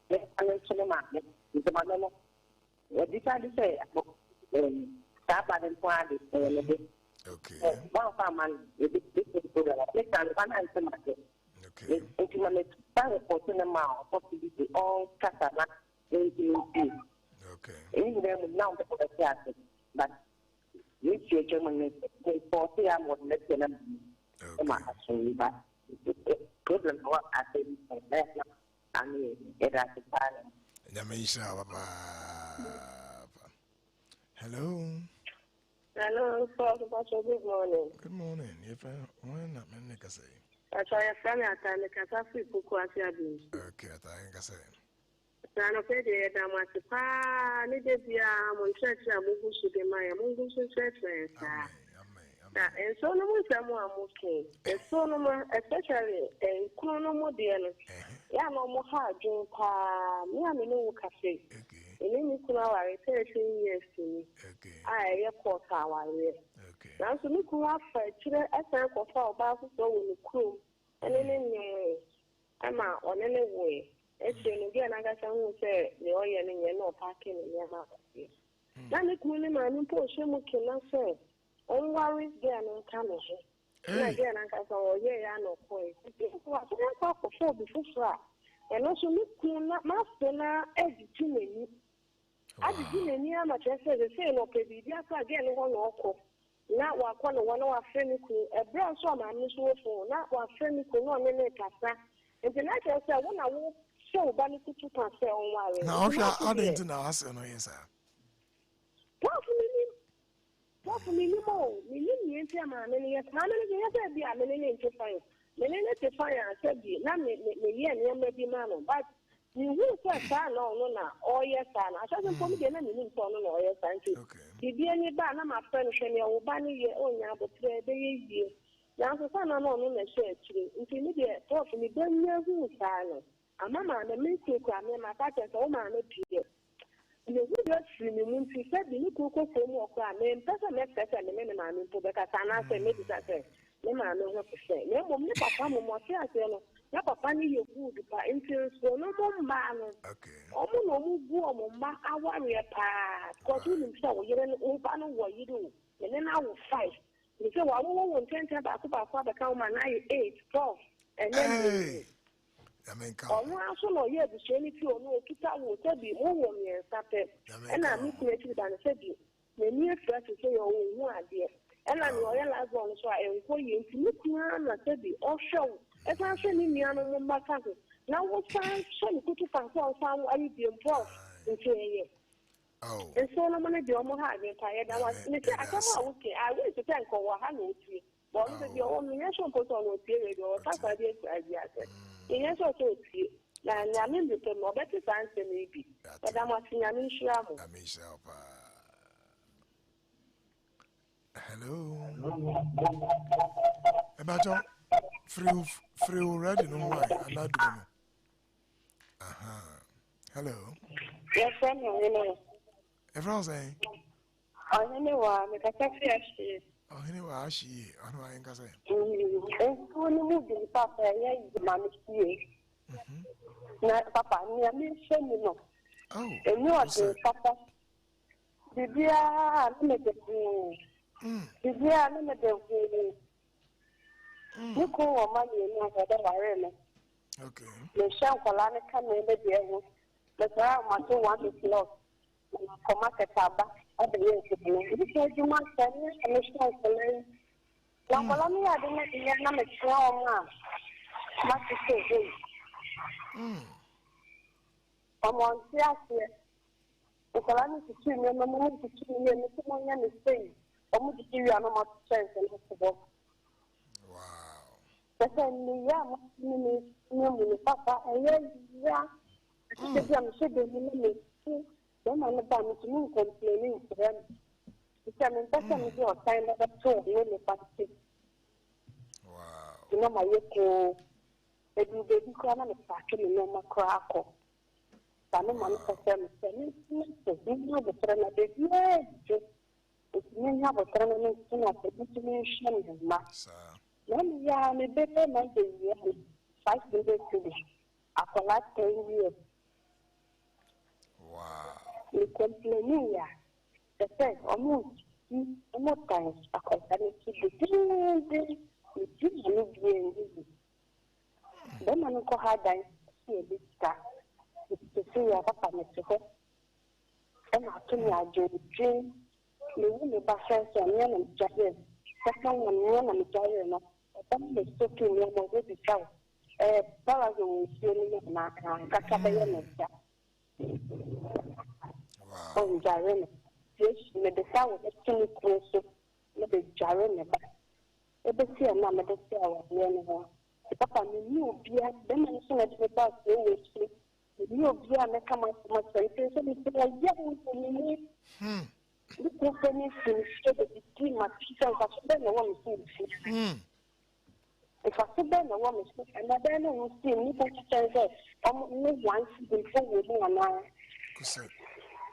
let's answer the market. It's a man. What did I say? Okay. One farmer, okay. All Casana, okay. In them now the theater, but you see German 40 and what less than a but problem what I think and it has a balance. Hello. Hello, Prof. Good morning. Good morning. If I want not many can say. I try a family at time, because I feel quite a bit. Okay, I can say. Sana pede da matipa ni de bia mo church a mo gusu de mai mo gusu church na na enso no mo samu amuke enso no mo especially kunu mo de no ya no mo ha dwun pa me a me no cafe eni ni kuna ware 13 years ni a ye quarter ware na so mi ku afa kire asan ko fa oba so wo ni kru ene ne nye ama onene wo actually, again, I got someone say the oil and no packing in your house. Then it will mean push him can say, oh, worries again and come here. Again, I got some yeah, no point. What I talk before before, and also look not master educating. I didn't hear much. I said the same, okay, the other again, one or not one of friendly, a brown song, I'm for not one friendly, no, and the night I said, when I walk. So, but it's 2% on wire. Now, I didn't know. I said, no, yes, sir. What for me, no, me, man, and yes, how many years have been a minute to fire? Minute to fire, I said, not me, maybe man, but you will say, no, oh, yes, son. I shouldn't come again and you don't know, yes, thank you. Did you any ban? I'm a friend, and you're banning your own, but they year. Now, the son, I'm on the church, intermediate, talk to me, don't know who's silent. A mamma, the mistake, I mean, my father's old man, appeared. You would just see me when she said, you could go for more crime, and doesn't make that and the man into the Casana, say, maybe that say, no man, no, what to say. No, papa, more careful. No, papa, you good, but interest, no more man. Okay. Almost no more, my warrior part. Because you himself, you don't know what you do, and then I will fight. You say, well, won't tell about the cow man, 8, 12, and then. Ọ̀nà asọ́nà yẹ́ ẹ̀dùsọ́ ní tí ọ̀nà òkúta wò tẹ́bi wọ́n wọ̀ ní ẹ̀sà pẹ́ ẹ̀nà mi kún etí ìdáná sẹ́bi n'èmi efura ti sẹ́ yẹ ọ̀hún ìhun adìẹ ẹ̀nà ni ọ̀yẹ́ lásán ọ̀nà sọ à ẹ̀nkọ́ yìí ntì ní kún àná sẹ́bi ọ̀hwẹ́ wò ẹ̀sà sẹ́ ní nìyà no mo mma káàkiri na wọ́n sá sọ ní kutu pàṣẹ ọ̀sán ayé bìí mpọ́ nti ẹ̀yẹ. Nso no mo ne di ọmọ ha adìẹ pa yẹ dáwà ní sẹ́ àtàwọn àwòkè àwọn èsì tẹ̀ nkọ̀ wọ̀ ha nà ó tie bọ́ọ̀lù bẹ̀bí ọwọ́ mi yẹn sọ̀ mpọ́sọ̀ ọ̀nà òtie rẹ̀ di ọ̀tá sàdé ẹ̀sì àjẹ́ ìyẹn sọ̀ tó tie. Na nyame mbete no obete sanse na ibi eda mo ati nyame nhira mo hello ebajo free ready no why aladu no hello yes sir no everyone say ohene wa me ka taxi ashi ohene wa ashi onu ayin ka say ko ni mu bi papa ya yi ma mi sie na papa ni ami se mi no eni o de papa bibia na me de bibia na me de ni ko o ma ni na ga da ware me okay le shan kola ne ka me de de ho le tra ma to 1 plus ko ma ka taba ade ye ke ni ko juma sa ni le shan kola la kola ni ade na me tra o ma ti se ọmọ ntí àṣẹ ìkọlá ní títí mi ọmọ mi ní títí mi ẹni tí mo yẹ ní sẹ́yìn ọmọ títí rí àná máa tún ṣẹ́yìn sẹ́yìn tó bọ́. pẹ̀sẹ̀ ní ìyá àmọ́ mi ní mi ní pápá ẹ̀yẹ ìyá àti ṣẹ́bi àmì ṣẹ́bi mi ní mi tí wọ́n máa ní bá mi tún ní nǹkan ìpìlẹ̀ ní ìpìlẹ̀ mi. ìṣẹ́ mi pẹ́sẹ̀ mi bí ọ̀tá ẹ̀ lọ́dọ̀ tó ẹ̀ ní pàṣẹ. ìná máa yẹ kó ebi bebi kura na mepa akele na ọma kura akọ sanu ma no kọsẹ mi sẹ mi sẹ mi ní abotire na bebi ẹẹdze esi mi ní abotire na mi nso na ebi tí mi nhyɛ mi mma na mi ya mi bẹbẹ na de yie mi 500 cedi akọla 10 years mi kọmpleni ya sẹsẹ ọmọ times akọla mi ti bebree mi ti mi bie ndi. Bẹ́ẹ̀ni ní kọ́ ha dan sí ẹbí ta ìtòsí yà pápá mi ti họ́ ẹ máa tún ní àjò ìdí lèwu mi bá fẹ́ sọ ní ẹ̀nà ìjà rẹ̀ sẹ́kẹ́ wọn ní ẹ̀nà ìjà rẹ̀ náà ọ̀tá mi lè sókè ní ọmọ ọdún bí ká báwa yóò wọ́n sí ẹni náà kàkà bẹ́yẹ̀ nà ìjà ọ̀ ìjà rẹ̀ nà yéésù mẹ̀dẹ̀ sáwọ̀ ẹ̀ tún ní kúrò so mẹ̀dẹ̀ ìjà rẹ̀ nà bá ẹ bẹ́ sí ẹ̀ náà mẹ̀dẹ̀ sí àwọn ọ̀rẹ́ ni wọn. Papa mi ní òbí a bẹ́ẹ̀ máa ń sún ẹ̀dínwó bá ọ̀sẹ̀ òwe ṣe ní òbí a mẹ́ka máa sọ ìpè sọ́ni pé ẹ̀yẹ́ àwọn ìpèmí ní nípa ọ̀fẹ́ ní ìsinmi ṣe bèbí tí màá ti sọ ìfàṣọ bẹ́ẹ̀ náà wọ́n mi sí ìfì. Ìfàṣọ bẹ́ẹ̀ náà wọ́n mi sí ẹ̀nà bẹ́ẹ̀ náà wọ́n sí nípa títẹ̀ ẹ̀ ọmọ ní wàá ń sí ìfẹ́ wò ní àná.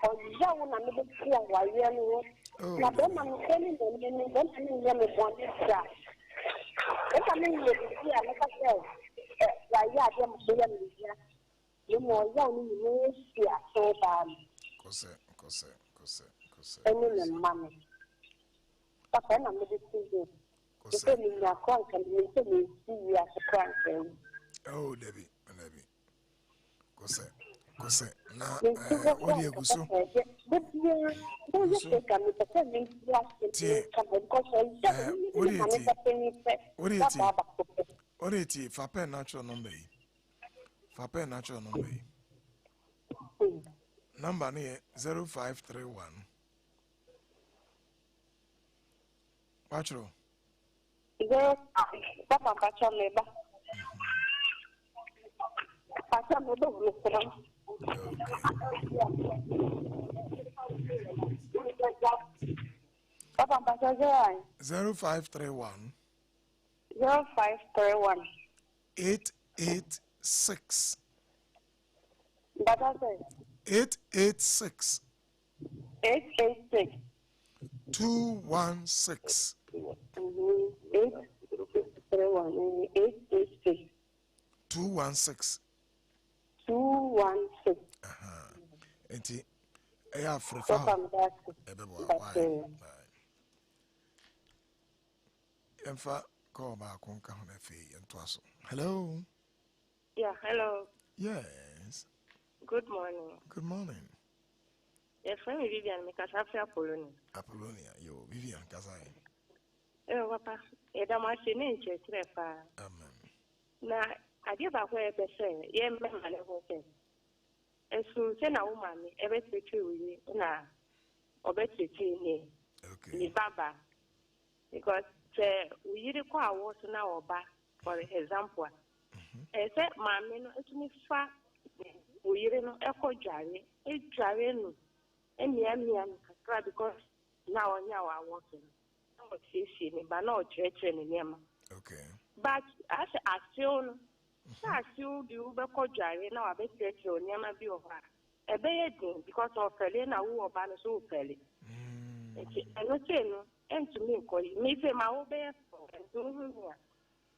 Ọ̀yá wo na mi bẹ́ sí àwọn ayé ẹni wọn. Na bẹ́ẹ̀ máa ń fẹ́ ní ìyẹn bẹ́ẹ̀ máa ń yẹ mi bọ̀ ní ìgbà. Esa mi yẹ bibi a meka sẹ ya yẹ adi mo so yẹ mi yẹ yẹ mo ọyá òní mi ní esi aso baa mi. Kọsẹ. Ẹni mi mma mi. Papa ẹ na mi de ti yẹ. Ìfẹ́ mi ní akọ nǹkan mi ìfẹ́ mi ti yẹ asokọ nǹkan mi. Oh, Debbie. Kọsẹ. Na wọ́n di egu so. What is it? Fape natural number. Number ni 0531. Patro. Papa pacha meba. Pacha meba ulukura. Papa pacha zero 0531. 0531. 886. Bata say. 886. 886. 216. 886. 216. 216. Enti eya afrifa. Emfa call back on Kahanafe and Twasso. Hello. Yeah, hello. Yes. Good morning. Good morning. Your friend Vivian Mikasafia Apollonia. Apollonia, yo, Vivian Kazai. Oh, Papa, Edamasi nature, Trefa. Amen. Now, I give a way to say, yeah, man, I will say. And so, send a woman, every security, na, or better, okay. Baba. Because we require water now or back, for example. I said, Mammy, it's me fat. We don't echo Jarry, it's Jarry, and Yamian, because now I want to. But she's but no church in Yama. Okay. But as I still do Beko Jarry, now I bet you Yama be over. A bad thing because of Felina who are banned so fairly. And no chain, and to me, me say my old bear and do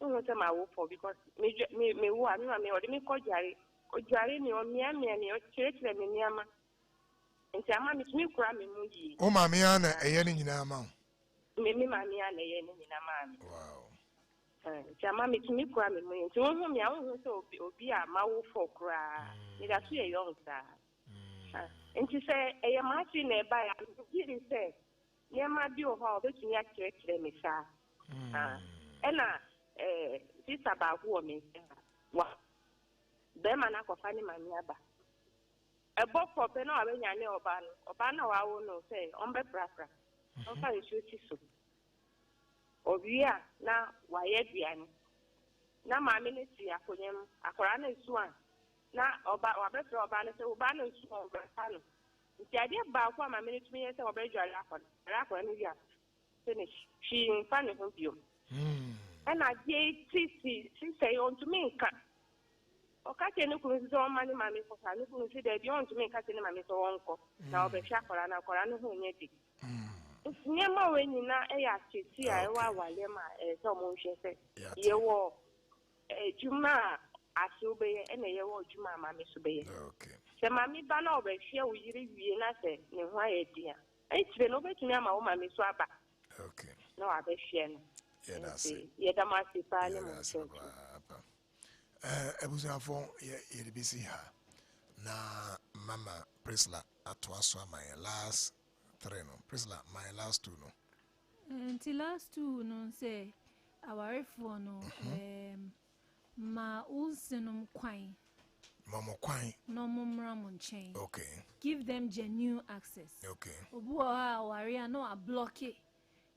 not tell my for because me one, or me call Jarry. Ojari ni omiami ni ochirikire me niama nti ama mitumi kura me muyi o ma me ana eye ni nyina ma me mami ana eye ni nyina ma wow nti ama mitumi kura me muyi nti wo me awo so obi a mawo for kura ni da so ye young sa nti se eye ma chi na eba ya giri se niama bi o ha obetumi achirikire me sa ena sister ba hu o me wa Bema na kofani mami aba. Ebo kope na wabe nyane oba no. Oba na wawo no say ombe prafra. Ofa isu tiso. Obiya na waye duane. Na mami ne ti akonyem akora na isuan. Na oba wabe fra oba na say oba na isuan oba no. Nti ade ba kwa mami ne tumi say oba dwale akora. Akora ni bia. Finish. She in fan ho bio. And I si say on to me nka. Okache ni kunzi so mani mami ko sa ni kunzi de bi on to me kache ni mami so wonko na obehwa akora na akora no ho nye di nyema we nyina e ya chiti a e wa wale ma so mo hwe se ye wo juma asube ye e na ye wo juma mami so be ye okay se mami ba na obehwa wo yiri wie na se ne ho aye dia e tire no betumi ama wo mami so aba okay no abehwa no yeah that's it ye da ma se pa ni mo so Ebusafo ye busy ha na mama Prisla atwaso my last 3 no Prisla my last 2 no until last 2 no say our phone no ma ulsinum kwan mama kwan no mumra mon chain okay give them genuine access okay obu ha waria no a block it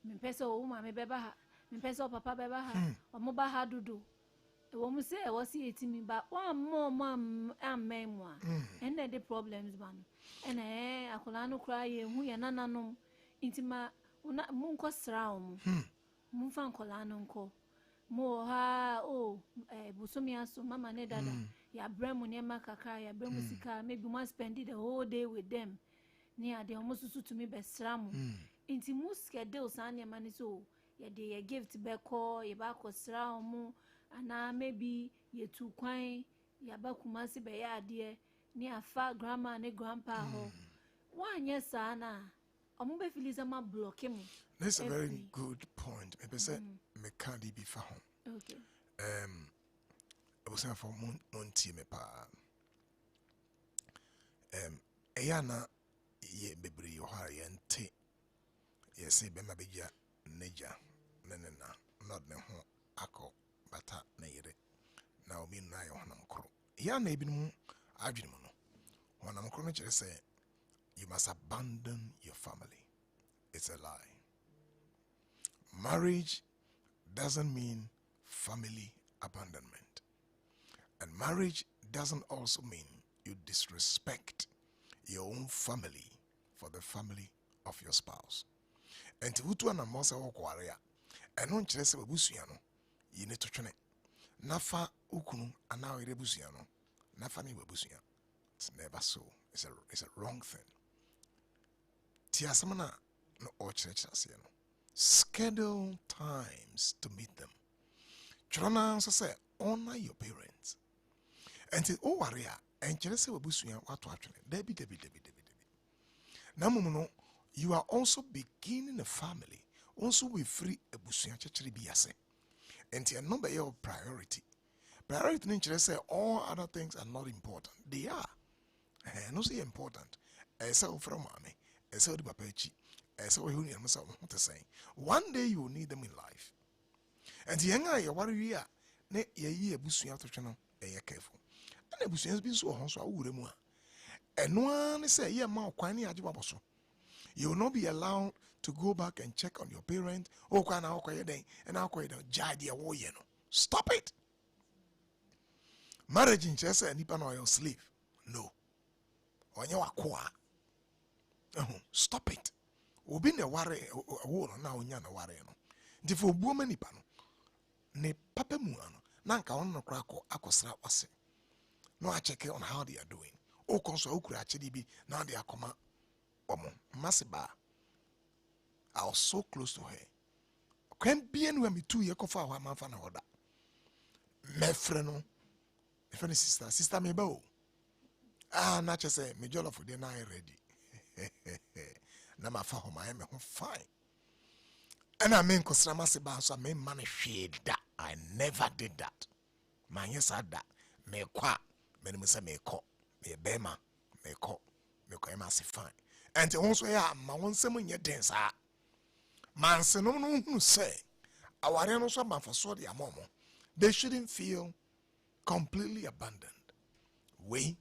me pesa o ma me beba ha me pesa o papa beba ha o mo ba ha dudu wo mu say wo see etimi ba one more amemwa and the problems ban and akola no kra ye hu ye nananom intima mu nko sra mu mu fa nkola no nko mo ha busomi aso mama ne dada ya bremu ne makaka ya bremu sika maybe mu spend the whole day with them ni ade omo susu tumi be sra mu inti mu schedule san ne mani so ye de ye gift be ko ye ba ko sra mu ana maybe ye tu kwan ya ba kumasi be ya ade ni afa grandma ne grandpa ho wanye sana omo be filiza ma block mu. That's a very good point. Maybe say me can't be for home. Okay. I was saying for monty me pa. Ayana ye bebre yo ha ye nte. Ye say be ma beja neja na not ne ho akọ bata na yere. Na obi na yo honam kro. Ya na ebi mu adwene mu no. Honam kro no kire say you must abandon your family. It's a lie. Marriage doesn't mean family abandonment. And marriage doesn't also mean you disrespect your own family for the family of your spouse. And to utu na mosa wakwaria, and on chese babusiano, you need to train it. Nafa ukunu anaw irebusiano, nafa ni babusiano. It's never so. It's a wrong thing. Tiasamana no or church asiano. Schedule times to meet them. Chirana say honor your parents. And say, oh waria, and chese babusiano what to actually. Debi. Now, you are also beginning a family also we free ebusua chechiri bi ase enti no be your priority no say all other things are not important. They are no say important so from mame so the papa echi so we hu so what to say one day you will need them in life and the younger you worry we are ne ye ebusua to twe no careful and ebusua bi so ho so awure mu a eno an say ye ma kwan ne ageba boso. You will not be allowed to go back and check on your parent. Oh, can I and I'll call you. Stop it. Marriage in chess and nipa no your slave. No. On your aqua. Stop it. Obi ne ware wo na onya na ware no. Ndi fo buo mani pa no. Ne papa mu ano. Na nka on no kra akosra wase. No I check on how they are doing. O konso okura achedi bi na they akoma omo masiba. I was so close to her. Can be anywhere me 2 years kofa wa man fa na oda. Me friend no. Me friend sister me ba o. Na che say me jollof dey na ready. Na ma fa homa me ho fine. And I mean kosra masiba so me man hwe da. I never did that. Man yes that. Me kwa me no say me ko. Me bema me ko. Me ko e ma se fine. And also ya ma won sem nye den sa. Man se no who say aware no so manfaso de amomo. They shouldn't feel completely abandoned. We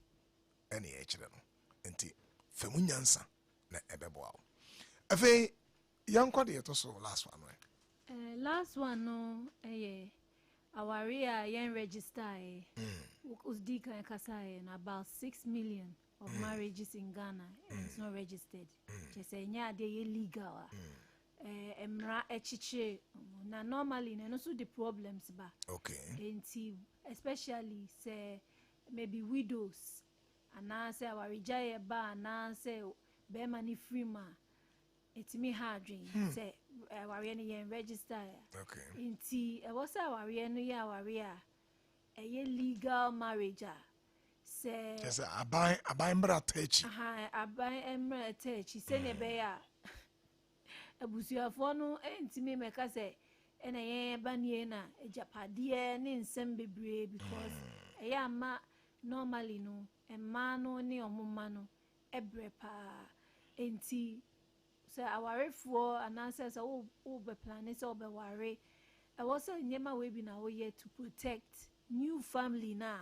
any echere no. Enti femunyansa na ebeboa. Afi yanko de to so last one right. Last one no aware yen register usdi kan kasa about 6 million of marriages in Ghana it's not registered. Just say nya de illegal. Emra echiche na normally no so the problems ba. Okay. Enti especially say maybe widows and now say our rejaye ba na say be mani free ma etimi hard say our yen register. Okay. Enti e was our yen ya our a legal marriage. Say yes, I buy embra techi. I buy embra techi. Say ne be ya abusuafo no entimi meka say ena ye banie na ejapade ne nsem bebre because eya ma normally no emma no ne omoma no ebre pa enti say awarefo ananse say wo be plan say wo be ware e was nyema we bi na wo ye to protect new family na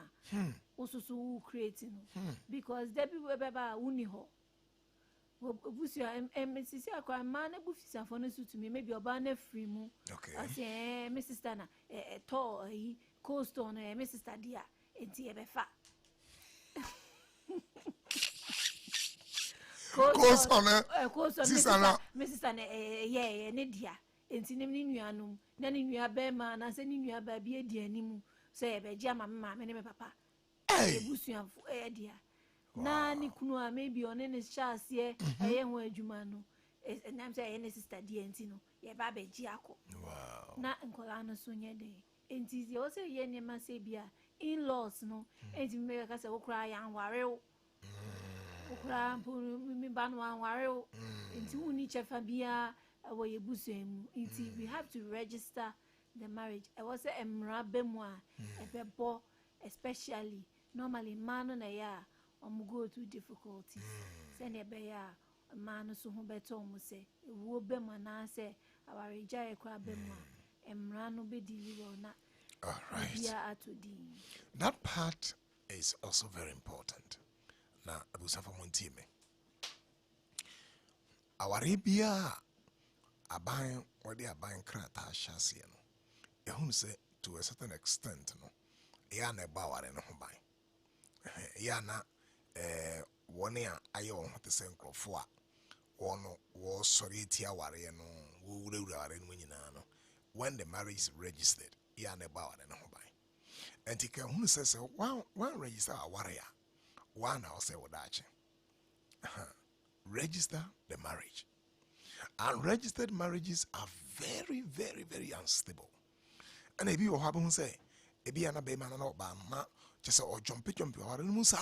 osusu creating because there people beba uni ho obusia MCC akwa man ebufisa for no suit me maybe oba na free mu okay ase my sister na to coast on my sister dia enti e be fa coast on sister na my sister na ne dia enti ne nuanum na ne nua be ma na se ne nua ba bi edi animu se e be gia mama me ne me papa ebusia dia na ni kunu a maybe on ne chance ye eye ho adwuma no nam say ene sister di enti no ye ba be gi akọ wow na nkola no so nye de enti ye o say ye ne ma say bia in laws no enti me ka say okura ya anware o okura mi ba no anware o enti uni chefa bia wo ye busuemu enti we have to register the marriage I was say emra bemu a ebebo especially normally man na ya go through difficulties. Send a bear a man so who better say, wo be man say, our rejay crab and run be not. All right. That part is also very important. Now, Osafo Montime. Our Arabia, a buying or they are buying crata chassis. You say to a certain extent, no, Yana Bauer and Hombai. Yana. One year I own what the same crop for one was sorry tia warrior no would when the marriage is registered, Yana Bauer and Hombai. And he can who says one register a warrior, one I'll say what register the marriage. Unregistered marriages are very, very, very unstable. And if you happen to say, if you are not a man or Bama, just or jumpy or Musa.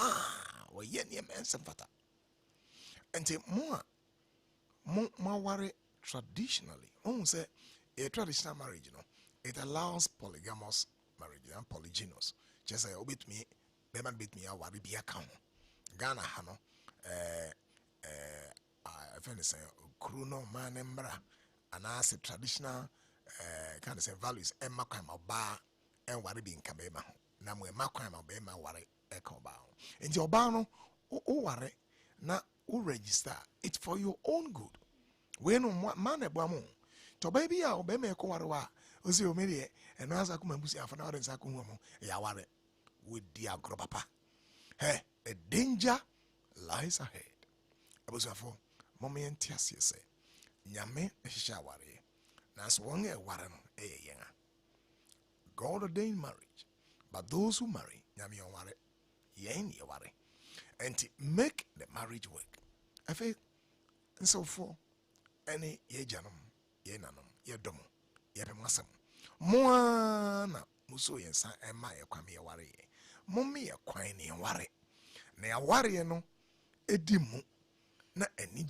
Yen men some fata. And take more worry traditionally, on say a traditional marriage, it allows polygamous marriage and polygynous. Just say, obit me, beman bit me, I worry be account. Ghana, hano, I find say, Kruno manembra, and I say traditional, kind of say values, and makwam bar, and worry being kabema. Namwe makwam bema worry echo bow. And your bano, worry, na register it for your own good. When man a boamu, to baby, I'll be me coarwa, Osi Omedi, and as I come and pussy after and Sakumo, Yaware, with dear Gropapa. Hey, a danger lies ahead. Osafo, Mommy and Tiasia say, Yame, a shawari, Nas one a warren, a younger. God ordained marriage, but those who marry, Yami on worry, yen ye worry, and to make the marriage work. I feel, and so for any ye janum, ye nanum, ye domo, ye pemasam. Moana, Muso yen sa and my kwami worry. Mommy a quine worry. Ne a worry no, edimu, na any